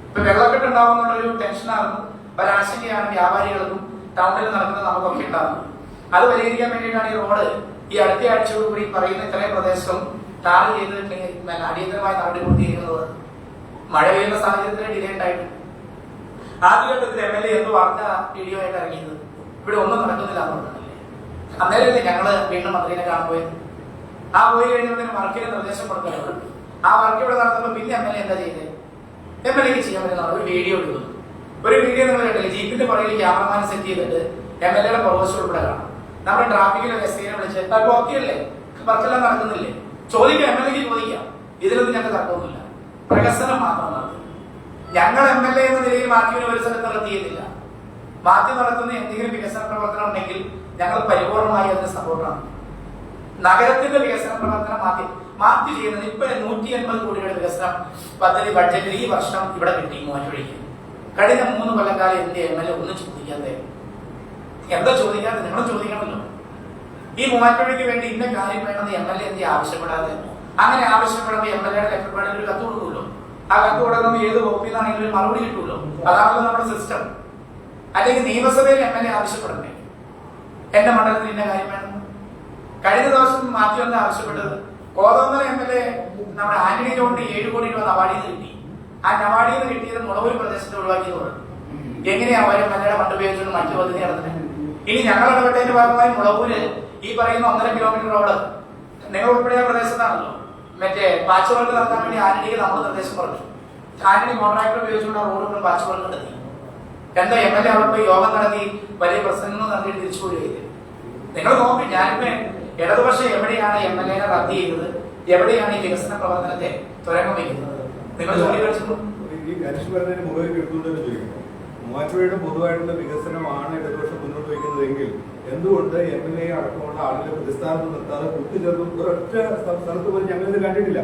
ഇപ്പൊ വെള്ളക്കെട്ട് ഉണ്ടാവുന്നുള്ളൊരു ടെൻഷനാകുന്നു, ഒരാശങ്കയാണ് വ്യാപാരികൾക്കും ടൗണിൽ നടക്കുന്നത് നമുക്കൊക്കെ ഉണ്ടാകുന്നത്. അത് പരിഹരിക്കാൻ വേണ്ടിയിട്ടാണ് ഈ റോഡ് ഈ അടുത്ത ആഴ്ചയോടുകൂടി പറയുന്ന ഇത്രയും പ്രദേശം ടാർ ചെയ്തിട്ടുണ്ടെങ്കിൽ അടിയന്തരമായി നടപടി പൂർത്തീകരിക്കുന്നത്. മഴ പെയ്യുന്ന സാഹചര്യത്തിൽ ഡിലേ ഉണ്ടായിട്ടുണ്ട്. ആദ്യഘട്ടത്തിൽ MLA എന്ത് വാർത്ത വീഡിയോ ആയിട്ട് ഇറങ്ങിയത് ഇവിടെ ഒന്നും നടക്കുന്നില്ല എന്ന് പറഞ്ഞില്ലേ? അന്നേരമല്ലേ ഞങ്ങള് വീണ്ടും മന്ത്രിനെ കാണാൻ പോയത്. ആ പോയി കഴിഞ്ഞപ്പോൾ വർക്കിന് നിർദ്ദേശം കൊടുക്കുന്നത്. ആ വർക്ക് ഇവിടെ നടന്നപ്പോൾ പിന്നെ MLA എന്താ ചെയ്തത്? MLA-ക്ക് ചെയ്യാൻ പറ്റുന്ന ഒരു വീഡിയോ എടുക്കുന്നു. ഒരു വീഡിയോ നിങ്ങൾ കേട്ടില്ലേ? ജീപ്പിന്റെ പുറകിൽ ക്യാമറമാൻ സെറ്റ് ചെയ്തിട്ട് MLA-യുടെ പ്രൊപ്പോസൽ ഉൾപ്പെടെ കാണാം. നമ്മുടെ ട്രാഫിക്കിലെ SI-നെ വിളിച്ച് അപ്പൊ ഓക്കെ അല്ലേ, വർക്കെല്ലാം നടക്കുന്നില്ലേ ചോദിക്കാം. MLA-ക്ക് ചോദിക്കാം. ഇതിലൊന്നും ഞങ്ങൾക്ക് തർക്കമൊന്നുമില്ല. പ്രകസനം മാത്രം നടത്തും. ഞങ്ങൾ MLA എന്ന നിലയിൽ മാത്യുവിനെ ഒരു സ്ഥലത്ത് നടത്തിയില്ല. മാത്യു നടത്തുന്ന എന്തെങ്കിലും വികസന പ്രവർത്തനം ഉണ്ടെങ്കിൽ ഞങ്ങൾ പരിപൂർണമായി അതിന് സപ്പോർട്ടാണ്. നഗരത്തിന്റെ വികസന പ്രവർത്തനം മാത്യു ചെയ്യുന്നത്. ഇപ്പൊ 180 കോടിയുടെ വികസന പദ്ധതി ബഡ്ജറ്റിൽ ഈ വർഷം ഇവിടെ കിട്ടി മൂവാറ്റുപുഴയ്ക്ക്. കഴിഞ്ഞ 3 കൊല്ലക്കാലം എന്റെ MLA ഒന്നും ചോദിക്കാതെ. എന്താ ചോദിക്കാതെ? നിങ്ങൾ ചോദിക്കണമല്ലോ. ഈ മൂവാറ്റുപുഴയ്ക്ക് വേണ്ടി ഇന്ന കാര്യം വേണമെന്ന് MLA എന്ത് ആവശ്യപ്പെടാതെ? അങ്ങനെ ആവശ്യപ്പെടുമ്പോൾ MLA-യുടെ ലെറ്റർ പാഡിൽ ഒരു കത്ത് കൊടുക്കുമല്ലോ. ആ കത്ത് കൊടുക്കുമ്പോൾ ഏത് വകുപ്പിൽ നിന്നാണെങ്കിലും ഒരു മറുപടി കിട്ടുമല്ലോ. അതാണല്ലോ നമ്മുടെ സിസ്റ്റം. അല്ലെങ്കിൽ നിയമസഭയിൽ MLA ആവശ്യപ്പെടണ്ടേ എന്റെ മണ്ഡലത്തിൽ ഇന്ന കാര്യം വേണം? കഴിഞ്ഞ ദിവസം മാത്യു എന്താ ആവശ്യപ്പെട്ടത്? കോതമംഗലം MLA നമ്മുടെ ആന്റണി ജോണിന് 7 കോടി രൂപ നവാഡിൽ നിന്ന് കിട്ടി. ആ നവാഡിൽ നിന്ന് കിട്ടിയത് മുളവൂർ പ്രദേശത്ത് ഒഴിവാക്കിയത് പറഞ്ഞു. എങ്ങനെയാ അവരെ MLA-യുടെ ഫണ്ട് ഉപയോഗിച്ചുകൊണ്ട് മറ്റു പദ്ധതി നടത്തുന്നത്? ഇനി ഞങ്ങൾ ഇടപെട്ടതിന്റെ ഭാഗമായി മുളവൂര് ഈ പറയുന്ന 1.5 കിലോമീറ്റർ റോഡ് നിങ്ങൾ ഉൾപ്പെടെയുള്ള പ്രദേശത്താണല്ലോ. മറ്റേ പാച്ച് വർക്ക് നടത്താൻ വേണ്ടി ആന്റണിക്ക് നമ്മൾ നിർദ്ദേശം പറഞ്ഞു. ആന്റണി കോൺട്രാക്ടർ ഉപയോഗിച്ചുകൊണ്ട് ആ റോഡ് പാച്ച് വർക്ക് നടത്തി. എന്താ MLA അവിടെ പോയി യോഗം നടത്തി വലിയ പ്രസംഗങ്ങൾ നടത്തിയിട്ട് തിരിച്ചു പോവുകയില്ലേ? നിങ്ങൾ നോക്കി. ഞാനിപ്പോ ഇടതുപക്ഷം എവിടെയാണ് MLA-നെ റദ്ദ് ചെയ്തത്, എവിടെയാണ് ഈ വികസന പ്രവർത്തനത്തെ തുരങ്കം വയ്ക്കുന്നത്? നിങ്ങൾ ജോലി കഴിച്ചു. ഈ ഗണേഷ് പറഞ്ഞതിന് മുകളിൽ എടുത്തുകൊണ്ടെന്ന് ചോദിക്കുന്നു. മൂവാറ്റുപുഴയുടെ പൊതുവായിട്ടുള്ള വികസനമാണ് ഇടതുപക്ഷം മുന്നോട്ട് വയ്ക്കുന്നതെങ്കിൽ എന്തുകൊണ്ട് MLA അടക്കമുള്ള ആളുകളെ പ്രതിസ്ഥാനത്ത് നിർത്താതെ കൂട്ടിച്ചേർത്തും ഒരൊറ്റ സ്ഥലത്ത് പോലും ഞങ്ങളിത് കണ്ടിട്ടില്ല.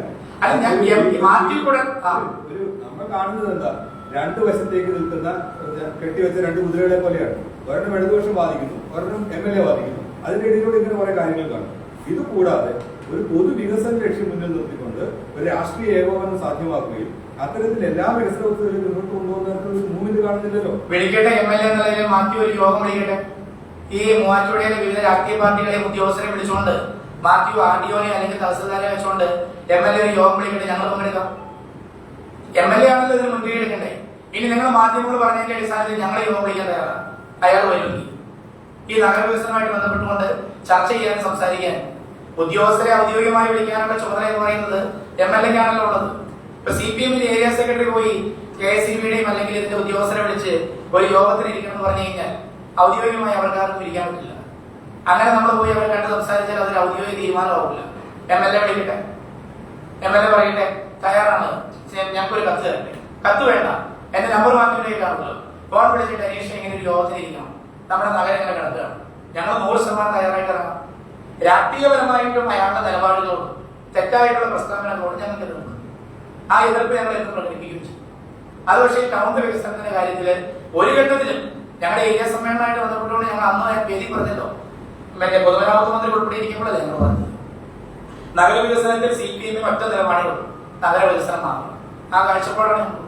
ഒരു നമ്മൾ കാണുന്നത് എന്താ, 2 വശത്തേക്ക് നിൽക്കുന്ന കെട്ടിവെച്ച 2 കുതിരകളെ പോലെയാണ്. ഒരെണ്ണം ഇടതുപക്ഷം ബാധിക്കുന്നു, ഒരെണ്ണം MLA ബാധിക്കുന്നു. അതിന്റെ ഇടയിലൂടെ ഇങ്ങനെ കുറെ കാര്യങ്ങൾ കാണും. ഇത് കൂടാതെ ഒരു പൊതുവികസന ലക്ഷ്യം മുന്നിൽ നിർത്തിക്കൊണ്ട് ഒരു രാഷ്ട്രീയ ഏകോപനം സാധ്യമാക്കുകയും അത്തരത്തിൽ എല്ലാ വികസന പദ്ധതികളും മുന്നോട്ട് കൊണ്ടുപോകുന്ന ഒരു മൂവ്മെന്റ് കാണുന്നില്ലല്ലോ. വിളിക്കട്ടെ MLA എന്നുള്ളതിൽ മാത്യു ഒരു യോഗം വിളിക്കട്ടെ. ഈ മൂവാറ്റുപുഴയിലെ വിവിധ രാഷ്ട്രീയ പാർട്ടികളെ ഉദ്യോഗസ്ഥരെ വിളിച്ചുകൊണ്ട് മാത്യു RDO-നെ അല്ലെങ്കിൽ തഹസിൽദാരെ വെച്ചുകൊണ്ട് MLA ഒരു യോഗം വിളിക്കട്ടെ. ഞങ്ങൾ പങ്കെടുക്കാം. MLA ആണല്ലോ ഇതിന് മുൻകൈ എടുക്കണ്ടേ. ഇനി നിങ്ങൾ മാധ്യമങ്ങൾ പറഞ്ഞതിന്റെ അടിസ്ഥാനത്തിൽ ഞങ്ങൾ യോഗം വിളിക്കാൻ തയ്യാറാണ്. അയാൾ വരുമെങ്കിൽ ഈ നഗരവികസനവുമായിട്ട് ബന്ധപ്പെട്ടുകൊണ്ട് ചർച്ച ചെയ്യാൻ സംസാരിക്കാൻ ഉദ്യോഗസ്ഥരെ ഔദ്യോഗികമായി വിളിക്കാനുള്ള ചുമതല എന്ന് പറയുന്നത് MLA-ക്കാണല്ലോ ഉള്ളത്. ഇപ്പൊ CPM-ൽ ഏരിയ സെക്രട്ടറി പോയി KSEB-യുടെയും അല്ലെങ്കിൽ ഇതിന്റെ ഉദ്യോഗസ്ഥരെ വിളിച്ച് ഒരു യോഗത്തിന് ഇരിക്കണം എന്ന് പറഞ്ഞു കഴിഞ്ഞാൽ ഔദ്യോഗികമായി അവർക്കാർക്കും ഇരിക്കാൻ പറ്റില്ല. അങ്ങനെ നമ്മൾ പോയി അവരെ കണ്ട് സംസാരിച്ചാൽ അതൊരു ഔദ്യോഗിക തീരുമാനമാവില്ല. MLA വിളിക്കട്ടെ. MLA പറയട്ടെ തയ്യാറാണ്, ഞങ്ങൾക്കൊരു കത്ത് തരട്ടെ. കത്ത് വേണ്ട, എന്റെ നമ്പർ മാറ്റിലേക്ക് കാണുമല്ലോ. ഫോൺ വിളിച്ചിട്ട് അനീഷ് ഇങ്ങനെ ഒരു യോഗത്തിന് ഇരിക്കണം, നമ്മുടെ നഗരം ഇങ്ങനെ കിടക്കുകയാണ്, ഞങ്ങൾ 100% തയ്യാറായിട്ട് ഇറങ്ങാം. രാഷ്ട്രീയപരമായിട്ടും അയാളുടെ നിലപാടുകളോട് തെറ്റായിട്ടുള്ള പ്രസ്താവനകളോട് ഞങ്ങൾക്ക് എതിർപ്പ്. ആ എതിർപ്പ് ഞങ്ങൾ എന്ന് പ്രകടിപ്പിക്കുകയും ചെയ്യും. അത് പക്ഷേ ടൗണിന്റെ വികസനത്തിന്റെ കാര്യത്തില് ഒരു ഘട്ടത്തിലും ഞങ്ങളുടെ ഏരിയ സമ്മേളനമായിട്ട് ബന്ധപ്പെട്ടുകൊണ്ട് ഞങ്ങൾ അന്ന് വേദി പറഞ്ഞല്ലോ, മറ്റേ പൊതുമരാമത്ത് മന്ത്രി ഉൾപ്പെടെ ഇരിക്കുമ്പോഴല്ലേ ഞങ്ങൾ പറഞ്ഞത് നഗരവികസനത്തിൽ CPM ഒറ്റ നിലപാടേ ഉള്ളൂ, നഗരവികസനം മാത്രം. ആ കാഴ്ചപ്പാടാണ് ഞങ്ങൾ.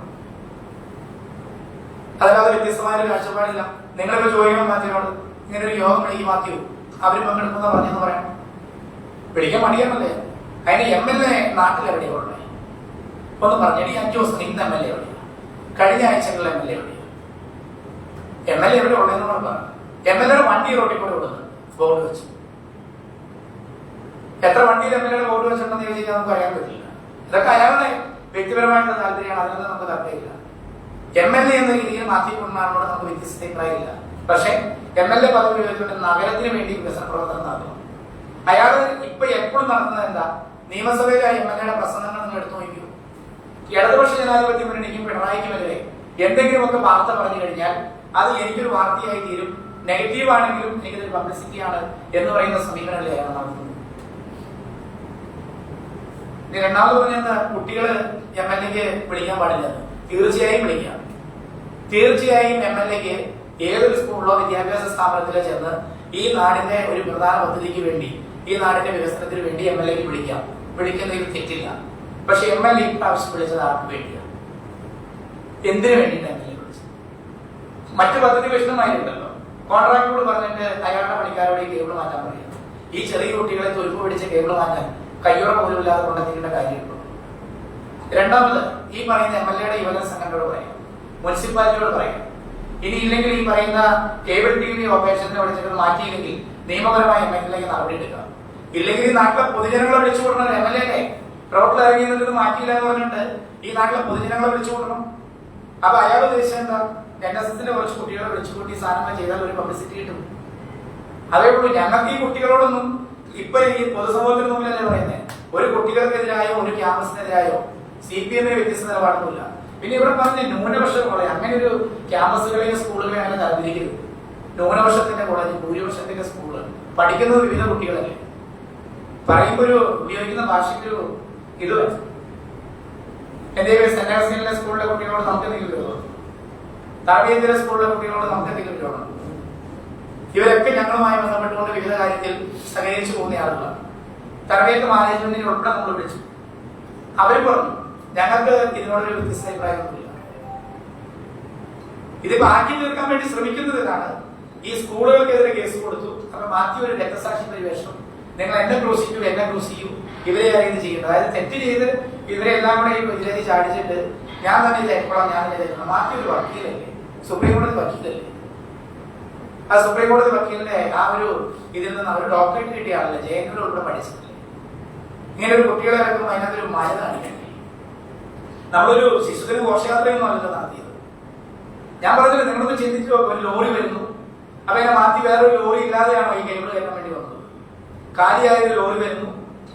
അതല്ലാതെ വ്യത്യസ്തമായ ഒരു കാഴ്ചപ്പാടില്ല. നിങ്ങളിപ്പോ ചോദിക്കണം മാത്യുവിനോട് ഇങ്ങനെ ഒരു യോഗം വിളിക്കും മാത്യു, അവര് പങ്കെടുക്കുന്ന പറഞ്ഞെന്ന് പറയാം. വിളിക്കാൻ മടിയാണല്ലേ. അതിന് MLA നാട്ടിലെവിടെയാ ഉള്ളത്? ഒന്ന് പറഞ്ഞടി. 5 ദിവസം ഇന്ന് MLA എവിടെയാ? കഴിഞ്ഞ ആഴ്ചകളിൽ MLA എവിടെയാ? MLA എവിടെ ഉള്ളതെന്ന് പറഞ്ഞു. MLA വണ്ടി റോട്ടിൽ കൂടെ വിടുന്നത് ബോർഡ് വെച്ച്. എത്ര വണ്ടിയിൽ MLA ബോർഡ് വെച്ചിട്ടുണ്ടെന്ന് ചോദിച്ചാൽ നമുക്ക് അറിയാൻ പറ്റില്ല. ഇതൊക്കെ അയാളുടെ വ്യക്തിപരമായിട്ടുള്ള താല്പര്യമാണ്, അതിനൊന്നും നമുക്ക് താല്പര്യമില്ല. MLA എന്ന രീതിയിൽ മാറ്റിക്കൊണ്ടാണോ നമുക്ക് വ്യത്യസ്ത അഭിപ്രായമില്ല. പക്ഷെ MLA പദവി ഉപയോഗിച്ചുകൊണ്ട് നഗരത്തിന് വേണ്ടി വികസന പ്രവർത്തനം നടത്തുന്നു. അയാൾ ഇപ്പൊ എപ്പോഴും നടത്തുന്നത് എന്താ? നിയമസഭയിലെ MLA പ്രസംഗങ്ങൾ നിങ്ങൾ എടുത്തു നോക്കൂ. ഇടതുപക്ഷ ജനാധിപത്യ മുന്നണിക്കും പിണറായിക്കുമെതിരെ എന്തെങ്കിലുമൊക്കെ വാർത്ത പറഞ്ഞു കഴിഞ്ഞാൽ അത് എനിക്കൊരു വാർത്തയായി തീരും, നെഗറ്റീവ് ആണെങ്കിലും എനിക്കൊരു പബ്ലിസിറ്റിയാണ് എന്ന് പറയുന്ന സമീപനങ്ങളെ അയാൾ നടത്തുന്നത്. രണ്ടാമത് പറഞ്ഞ കുട്ടികള് MLA വിളിക്കാൻ പാടില്ല. തീർച്ചയായും വിളിക്കാം. തീർച്ചയായും MLA ഏതൊരു സ്കൂളിലോ വിദ്യാഭ്യാസ സ്ഥാപനത്തിലോ ചെന്ന് ഈ നാടിന്റെ ഒരു പ്രധാന പദ്ധതിക്ക് വേണ്ടി, ഈ നാടിന്റെ വികസനത്തിന് വേണ്ടി MLA വിളിക്കാം. വിളിക്കുന്നതിൽ തെറ്റില്ല. പക്ഷെ MLA ഇപ്രാവശ്യം വിളിച്ചത് ആർക്ക് വേണ്ടിയാണ്? എന്തിനു വേണ്ടിയിട്ട് MLA വിളിച്ചത്? മറ്റു പദ്ധതി വിഷയമായിട്ടുണ്ടല്ലോ. കോൺട്രാക്ടറോട് പറഞ്ഞിട്ട് അയാളുടെ പണിക്കാരോട് ഈ കേബിൾ മാറ്റാൻ പറയാം. ഈ ചെറിയ കുട്ടികളെ തുരുപ്പ് പിടിച്ച കേബിൾ മാറ്റാൻ കയ്യോടെ പോലും ഇല്ലാതെ കൊണ്ടെത്തിക്കേണ്ട കാര്യമുള്ളൂ. രണ്ടാമത് ഈ പറയുന്ന MLA യുവജന സംഘടനയോട് പറയാം, മുനിസിപ്പാലിറ്റിയോട് പറയാം. ഇനി ഇല്ലെങ്കിൽ ഈ പറയുന്ന കേബിൾ TV ഓപ്പറേഷനെ വിളിച്ചിട്ട് മാറ്റിയില്ലെങ്കിൽ നിയമപരമായ MLA നടപടി എടുക്കാം. ഇല്ലെങ്കിൽ ഈ നാട്ടിലെ പൊതുജനങ്ങളെ വിളിച്ചു കൊടുക്കണം. MLA റോട്ടിൽ ഇറങ്ങിയത് മാറ്റിയില്ല എന്ന് പറഞ്ഞിട്ട് ഈ നാട്ടിലെ പൊതുജനങ്ങളെ വിളിച്ചു കൊടുക്കണം. അപ്പൊ അയാൾ ഉദ്ദേശിച്ചത് എന്താ? NSSന്റെ കുറച്ച് കുട്ടികളെ വിളിച്ചുകൂട്ടി സാധനങ്ങൾ ചെയ്താൽ ഒരു പബ്ലിസിറ്റി കിട്ടും. അതേപോലെ ഞങ്ങൾക്ക് ഈ കുട്ടികളോടൊന്നും ഇപ്പൊ ഈ പൊതുസമൂഹത്തിന് മുമ്പിലല്ലേ പറയുന്നത്, ഒരു കുട്ടികൾക്കെതിരായോ ഒരു ക്യാമ്പസിനെതിരായോ CPM വ്യത്യസ്ത നിലപാടൊന്നുമില്ല. പിന്നെ ഇവിടെ പറഞ്ഞ ന്യൂനപക്ഷ കോളേജ്, അങ്ങനെ ഒരു ക്യാമ്പസുകളെയോ സ്കൂളുകളെയോ അങ്ങനെ തരംതിരിക്കരുത്. ന്യൂനപക്ഷത്തിന്റെ കോളേജ്, ഭൂരിപക്ഷത്തിന്റെ സ്കൂള്, പഠിക്കുന്നത് വിവിധ കുട്ടികളല്ലേ. പറയുമ്പോ ഒരു ഉപയോഗിക്കുന്ന ഭാഷയ്ക്ക് ഇത് എന്തെങ്കിലും സെന്റ് അഗസ്റ്റിനിലെ സ്കൂളിലെ കുട്ടികളോട് നമുക്ക് എന്തെങ്കിലും വിരോധം, താഴേന്ത്യയിലെ സ്കൂളിലെ കുട്ടികളോട് നമുക്ക് എന്തെങ്കിലും വിരോധം? ഇവരൊക്കെ ഞങ്ങളുമായി ബന്ധപ്പെട്ടുകൊണ്ട് വിവിധ കാര്യത്തിൽ സഹകരിച്ചു പോകുന്ന ആളുകളാണ്. തറവേത്ത് മാനേജ്മെന്റിനെ ഉൾപ്പെടെ നമ്മൾ വിളിച്ചു. അവർ പറഞ്ഞു ഞങ്ങൾക്ക് ഇതിനോടൊരു വ്യത്യസ്ത അഭിപ്രായമൊന്നുമില്ല. ഇതിപ്പോ ആക്കി തീർക്കാൻ വേണ്ടി ശ്രമിക്കുന്നത് ഇതാണ്. ഈ സ്കൂളുകൾക്കെതിരെ കേസ് കൊടുത്തു. അപ്പൊ മാറ്റി ഒരു രക്തസാക്ഷി പരിവേഷം, നിങ്ങൾ എന്നെ ക്രൂശിക്കൂ, എന്നെ ക്രൂശിക്കൂ, ഇവരെ ഇത് ചെയ്യേണ്ടത്. അതായത് തെറ്റ് ചെയ്ത് ഇവരെ എല്ലാം കൂടെ ഇതിലേക്ക് ചാടിച്ചിട്ട് ഞാൻ തന്നെ ഇതെപ്പോഴാണ് ഞാൻ തന്നെ ഇതെക്കണം. മാറ്റി ഒരു വക്കീലല്ലേ, സുപ്രീം കോടതി വക്കീലല്ലേ. ആ സുപ്രീം കോടതി വക്കീലിന്റെ ആ ഒരു ഇതിൽ നിന്ന് അവർ ഡോക്ടറേറ്റ് കിട്ടിയ ആളല്ലേ, ജയങ്ങളിൽ ഉൾപ്പെടെ പഠിച്ചിട്ടില്ലേ. ഇങ്ങനെ ഒരു കുട്ടികളെ ഇറക്കുമ്പോൾ അതിനകത്തൊരു മഴ കാണിക്കണ്ടേ? നമ്മളൊരു ശിശുദിന ഘോഷയാത്രയൊന്നും അല്ലല്ലോ നടത്തിയത്. ഞാൻ പറഞ്ഞില്ല, നിങ്ങളൊന്ന് ചിന്തിച്ചു നോക്കും. ഒരു ലോറി വരുന്നു, അപ്പൊ അതിനെ മാറ്റി വേറൊരു ലോറി ഇല്ലാതെയാണോ ഈ കേബിൾ കയറ്റാൻ വേണ്ടി വന്നത്? കാലിയായ ഒരു ലോറി വരുന്നു,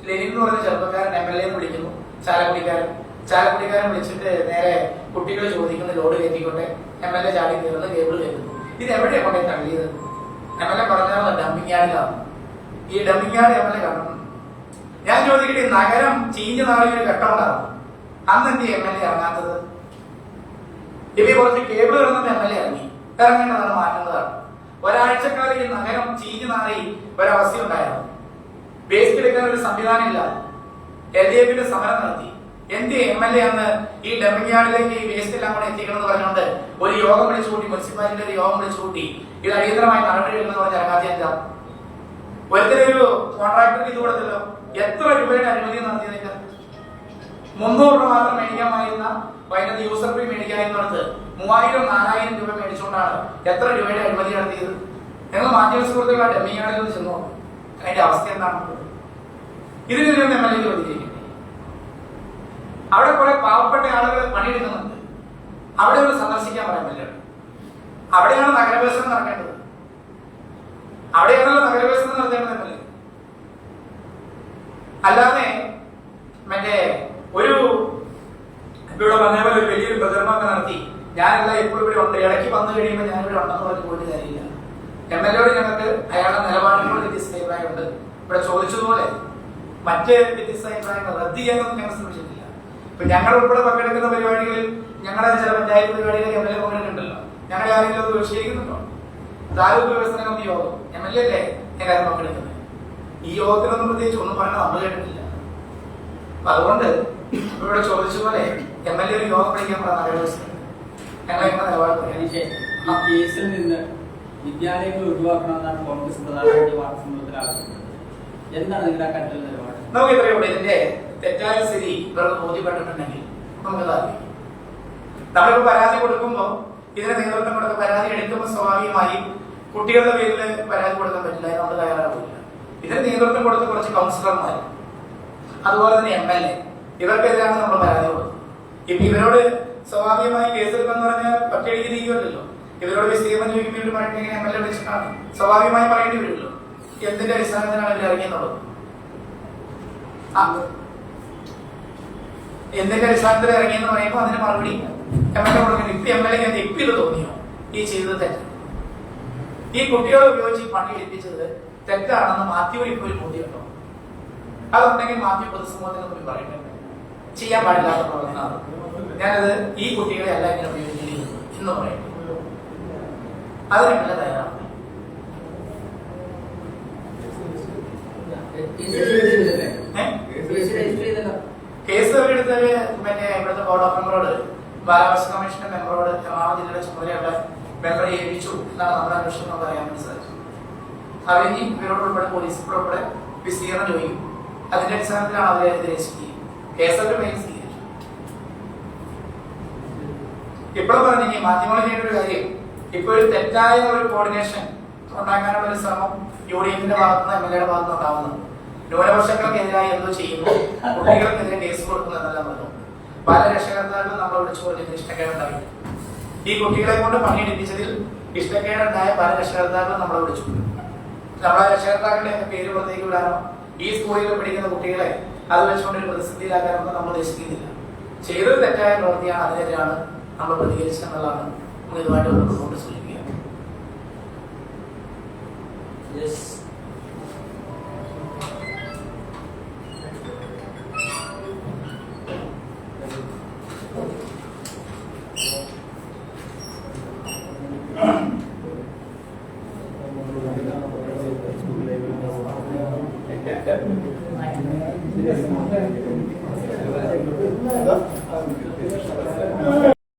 ലെനിൻ എന്ന് പറഞ്ഞ ചെറുപ്പക്കാരൻ MLA വിളിക്കുന്നു, ചാലക്കുടിക്കാരൻ വിളിച്ചിട്ട് നേരെ കുട്ടികൾ ചോദിക്കുന്ന ലോഡ് കയറ്റിക്കൊണ്ട് MLA ചാടി കയറുന്ന കേബിൾ കയറ്റുന്നു. ഇത് എവിടെയാണ് കൊണ്ടേ തള്ളിയത്? MLA പറഞ്ഞാൽ ഡംപിങ് യാർഡിലാണ്. ഈ ഡംപിങ് യാർഡ് MLA കണ്ടു. ഞാൻ ചോദിക്കട്ടെ, നഗരം ചീഞ്ഞ നാളിൽ ഒരു ഘട്ടം ഉണ്ടാകും, അന്ന് എന്ത് MLA ഇറങ്ങാത്തത്? ഇവ കുറച്ച് കേബിൾ കിടന്നിട്ട് MLA ഇറങ്ങേണ്ടതാണ്, മാറ്റേണ്ടതാണ്. ഒരാഴ്ചക്കാലം ഈ നഗരം ചീഞ്ഞു നാറി ഒരവസ്ഥ ഉണ്ടായിരുന്നു. വേസ്റ്റ് എടുക്കാൻ ഒരു സംവിധാനം ഇല്ല. LDFന്റെ സമരം നടത്തി. എന്ത് MLA അന്ന് ഈ ഡംപിങ് യാർഡിലേക്ക് ഈ വേസ്റ്റ് എല്ലാം കൂടെ എത്തിക്കണം എന്ന് പറഞ്ഞുകൊണ്ട് ഒരു യോഗം വിളിച്ചുകൂട്ടി, മുനിസിപ്പാലിറ്റിയുടെ ഒരു യോഗം വിളിച്ചുകൂട്ടി, ഇത് അടിയന്തരമായി നടപടി എടുക്കുന്ന പറഞ്ഞ് ഇറങ്ങാത്ത എന്താ? ഒരിക്കലൊരു കോൺട്രാക്ടർക്ക് ഇത് കൊടുത്തല്ലോ. എത്ര രൂപയുടെ അനുമതി നടത്തിയതില്ല? 300 രൂപ മാത്രം മേടിക്കാമായിരുന്ന വൈദ്യുതി യൂസർ ഫീ മേടിക്കാനിടത്ത് 3000-4000 രൂപ മേടിച്ചുകൊണ്ടാണ് എത്ര രൂപയുടെ അനുമതി നടത്തിയത്? നിങ്ങൾ മാധ്യമ സുഹൃത്തുക്കൾ ഡംപിങ് യാർഡിൽ നിന്ന് ചെന്നോ, അതിന്റെ അവസ്ഥ എന്താണ്? ഇതിനെതിരെ MLA പ്രതികരിക്കട്ടെ. അവിടെ കുറെ പാവപ്പെട്ട ആളുകൾ പണിയെടുക്കുന്നുണ്ട്. അവിടെ ഒന്ന് സന്ദർശിക്കാൻ പറയാൻ പറ്റില്ല. അവിടെയാണ് നഗരവികസനം നടക്കേണ്ടത്. അവിടെയാണല്ലോ നഗരവികസനം നടത്തേണ്ടത് MLA. അല്ലാതെ മറ്റേ ഒരു ഇവിടെ പറഞ്ഞ പോലെ ഒരു വലിയൊരു പ്രചരണമൊക്കെ നടത്തി ഞാനെല്ലാം എപ്പോഴും ഇവിടെ ഉണ്ട്, ഇടയ്ക്ക് വന്നു കഴിയുമ്പോൾ ഞാൻ ഇവിടെ ഉണ്ടെന്ന് പറഞ്ഞ് പോയിട്ട് കാര്യമില്ല. MLA ഞങ്ങൾക്ക് അയാളുടെ നിലപാടിനോട് വ്യത്യസ്ത അഭിപ്രായമുണ്ട്. ഇവിടെ ചോദിച്ചതുപോലെ മറ്റ് വ്യത്യസ്ത അഭിപ്രായങ്ങൾ റദ്ദ് ചെയ്യാനൊന്നും ഞങ്ങൾ ശ്രമിച്ചിട്ടില്ല. ഇപ്പൊ ഞങ്ങൾ ഉൾപ്പെടെ പങ്കെടുക്കുന്ന പരിപാടികളിൽ, ഞങ്ങളുടെ ചില പഞ്ചായത്ത് പരിപാടികളിൽ MLA പങ്കെടുക്കുന്നുണ്ടല്ലോ. ഞങ്ങളെ ആരെങ്കിലും അത് വിശദീകരിക്കുന്നുണ്ടോ? താലൂക്ക് വികസന കമ്മിറ്റി യോഗം MLA അല്ലേ എല്ലാവരും പങ്കെടുക്കുന്നത്. ഈ യോഗത്തിലൊന്നും പ്രത്യേകിച്ച് ഒന്നും പറഞ്ഞാൽ നമ്മൾ കേട്ടിട്ടില്ല. അപ്പൊ അതുകൊണ്ട് ഇവിടെ ചോദിച്ചതുപോലെ MLA ഒരു യോഗം വിളിക്കാൻ പറഞ്ഞ നഗരവികസനം ഞങ്ങൾ എങ്ങനെ നിലപാട് പറയാം. ആ കേസിൽ നിന്ന് വിദ്യാലയങ്ങൾ ഒഴിവാക്കണമെന്നാണ് കോൺഗ്രസ് പ്രധാനമായിട്ട് വാർത്താസമ്മേളനത്തിൽ ആവശ്യപ്പെട്ടത്. എന്താണ് നിങ്ങളുടെ കണ്ടൽ നിലപാട്? നമുക്ക് ഇത്രയുള്ളൂ. ഇതിന്റെ തെറ്റായ സ്ഥിതി ഇവർക്ക് ബോധ്യപ്പെട്ടിട്ടുണ്ടെങ്കിൽ നമുക്ക് താല്പര്യം. നമ്മളിപ്പോ പരാതി കൊടുക്കുമ്പോൾ ഇതിന് നേതൃത്വം കൊടുത്ത് പരാതി എടുക്കുമ്പോൾ സ്വാഭാവികമായും കുട്ടികളുടെ പേരിൽ പരാതി കൊടുക്കാൻ പറ്റില്ല, നമ്മൾ തയ്യാറാവില്ല. ഇതിന് നേതൃത്വം കൊടുത്ത കുറച്ച് കൗൺസിലർമാർ, അതുപോലെ തന്നെ MLA, ഇവർക്കെതിരാണ് നമ്മൾ പരാതി കൊടുത്തത്. ഇപ്പൊ ഇവരോട് സ്വാഭാവികമായി കേസെടുക്കാന്ന് പറഞ്ഞാൽ ഒറ്റയടിക്ക് തീരുമല്ലോ. ഇവരോട് വിശദീകരണം ചോദിക്കുമ്പോൾ ഇവർ പറയുന്നത് MLA വിളിച്ചിട്ടാണ്, സ്വാഭാവികമായി പറയേണ്ടി വരുമല്ലോ എന്തിന്റെ അടിസ്ഥാനത്തിലാണ് ഇവർ ഇറങ്ങിയെന്നുള്ളത്. എന്തിന്റെ അടിസ്ഥാനത്തിൽ ഇറങ്ങിയെന്ന് പറയുമ്പോൾ അതിന് മറുപടി MLA കൊടുക്കുന്നത്. ഇപ്പൊ MLA ഇപ്പൊ ഇത് തോന്നിയോ ഈ ചെയ്തത് തെറ്റ്? ഈ കുട്ടികളെ ഉപയോഗിച്ച് പണി എടുപ്പിച്ചത് തെറ്റാണെന്ന് മാത്യുവിന് ഇപ്പോൾ ഒരു ബോധ്യമുണ്ടോ? അതുണ്ടെങ്കിൽ മാത്യു പൊതുസമൂഹത്തിന് മുമ്പിൽ പറയട്ടെ, ചെയ്യാൻ പാടില്ലാത്ത പ്രവർത്തനമാണ്. ഞാനത് ഈ കുട്ടികളെ അല്ല ഇങ്ങനെ ഉപയോഗിച്ചിരിക്കുന്നു എന്ന് പറയും. അതിനെല്ലാം തയ്യാറാണ്. കേസ് എടുത്തത് മറ്റേ ഇവിടുത്തെ ബോർഡ് ഓഫ് മെമ്പറോട്, ബാലാവകാശ കമ്മീഷന്റെ മെമ്പറോട്, എറണാകുളം ജില്ലയുടെ ചുമതലയുള്ള മെമ്പറെ ഏൽപ്പിച്ചു എന്നാണ് നമ്മുടെ അന്വേഷണം പറയാൻ വേണ്ടി സാധിച്ചു. അവരിനി ഇവരോട് ഉൾപ്പെടെ പോലീസ് ഉൾപ്പെടെ വിശദീകരണം ചോദിക്കും. അതിന്റെ അടിസ്ഥാനത്തിലാണ് അവരെതിരെ കേസൊക്കെ മേൽ സ്വീകരിച്ചു. ഇപ്പോഴും പറഞ്ഞു ഈ മാധ്യമങ്ങൾ ചെയ്യേണ്ട ഒരു കാര്യം, ഇപ്പൊ ഒരു തെറ്റായ ഒരു കോർഡിനേഷൻ ഉണ്ടാക്കാനുള്ള ഒരു ശ്രമം UDFന്റെ ഭാഗത്തുനിന്ന് MLA ഭാഗത്തുനിന്ന് ഉണ്ടാവുന്നുണ്ട്. ന്യൂനപക്ഷങ്ങൾക്കെതിരായി എന്തോ ചെയ്യുമ്പോൾ കുട്ടികൾക്കെതിരെ കേസ് കൊടുക്കുന്നതെല്ലാം പറഞ്ഞു. പല രക്ഷകർത്താക്കളും നമ്മൾ വിളിച്ചു പറഞ്ഞത് ഇഷ്ടക്കേടുണ്ടായി. ഈ കുട്ടികളെ കൊണ്ട് പണിയെടുപ്പിച്ചതിൽ ഇഷ്ടക്കേടുണ്ടായ പല രക്ഷകർത്താക്കളും നമ്മളെ വിളിച്ചു. നമ്മളെ രക്ഷകർത്താക്കളുടെ പേര് പുറത്തേക്ക് വിടാനോ ഈ സ്കൂളിൽ പഠിക്കുന്ന കുട്ടികളെ അത് വെച്ചുകൊണ്ടൊരു പ്രതിസന്ധിയിലാക്കാനൊന്നും നമ്മൾ ഉദ്ദേശിക്കുന്നില്ല. ചെയ്തത് തെറ്റായ പ്രവൃത്തിയാണ്, അതിനെതിരാണ് നമ്മൾ പ്രതികരിച്ചതെന്നുള്ളതാണ് നമ്മൾ ഇതുമായിട്ട് ബന്ധപ്പെട്ടുകൊണ്ട് സൂചിപ്പിക്കുക. Yes.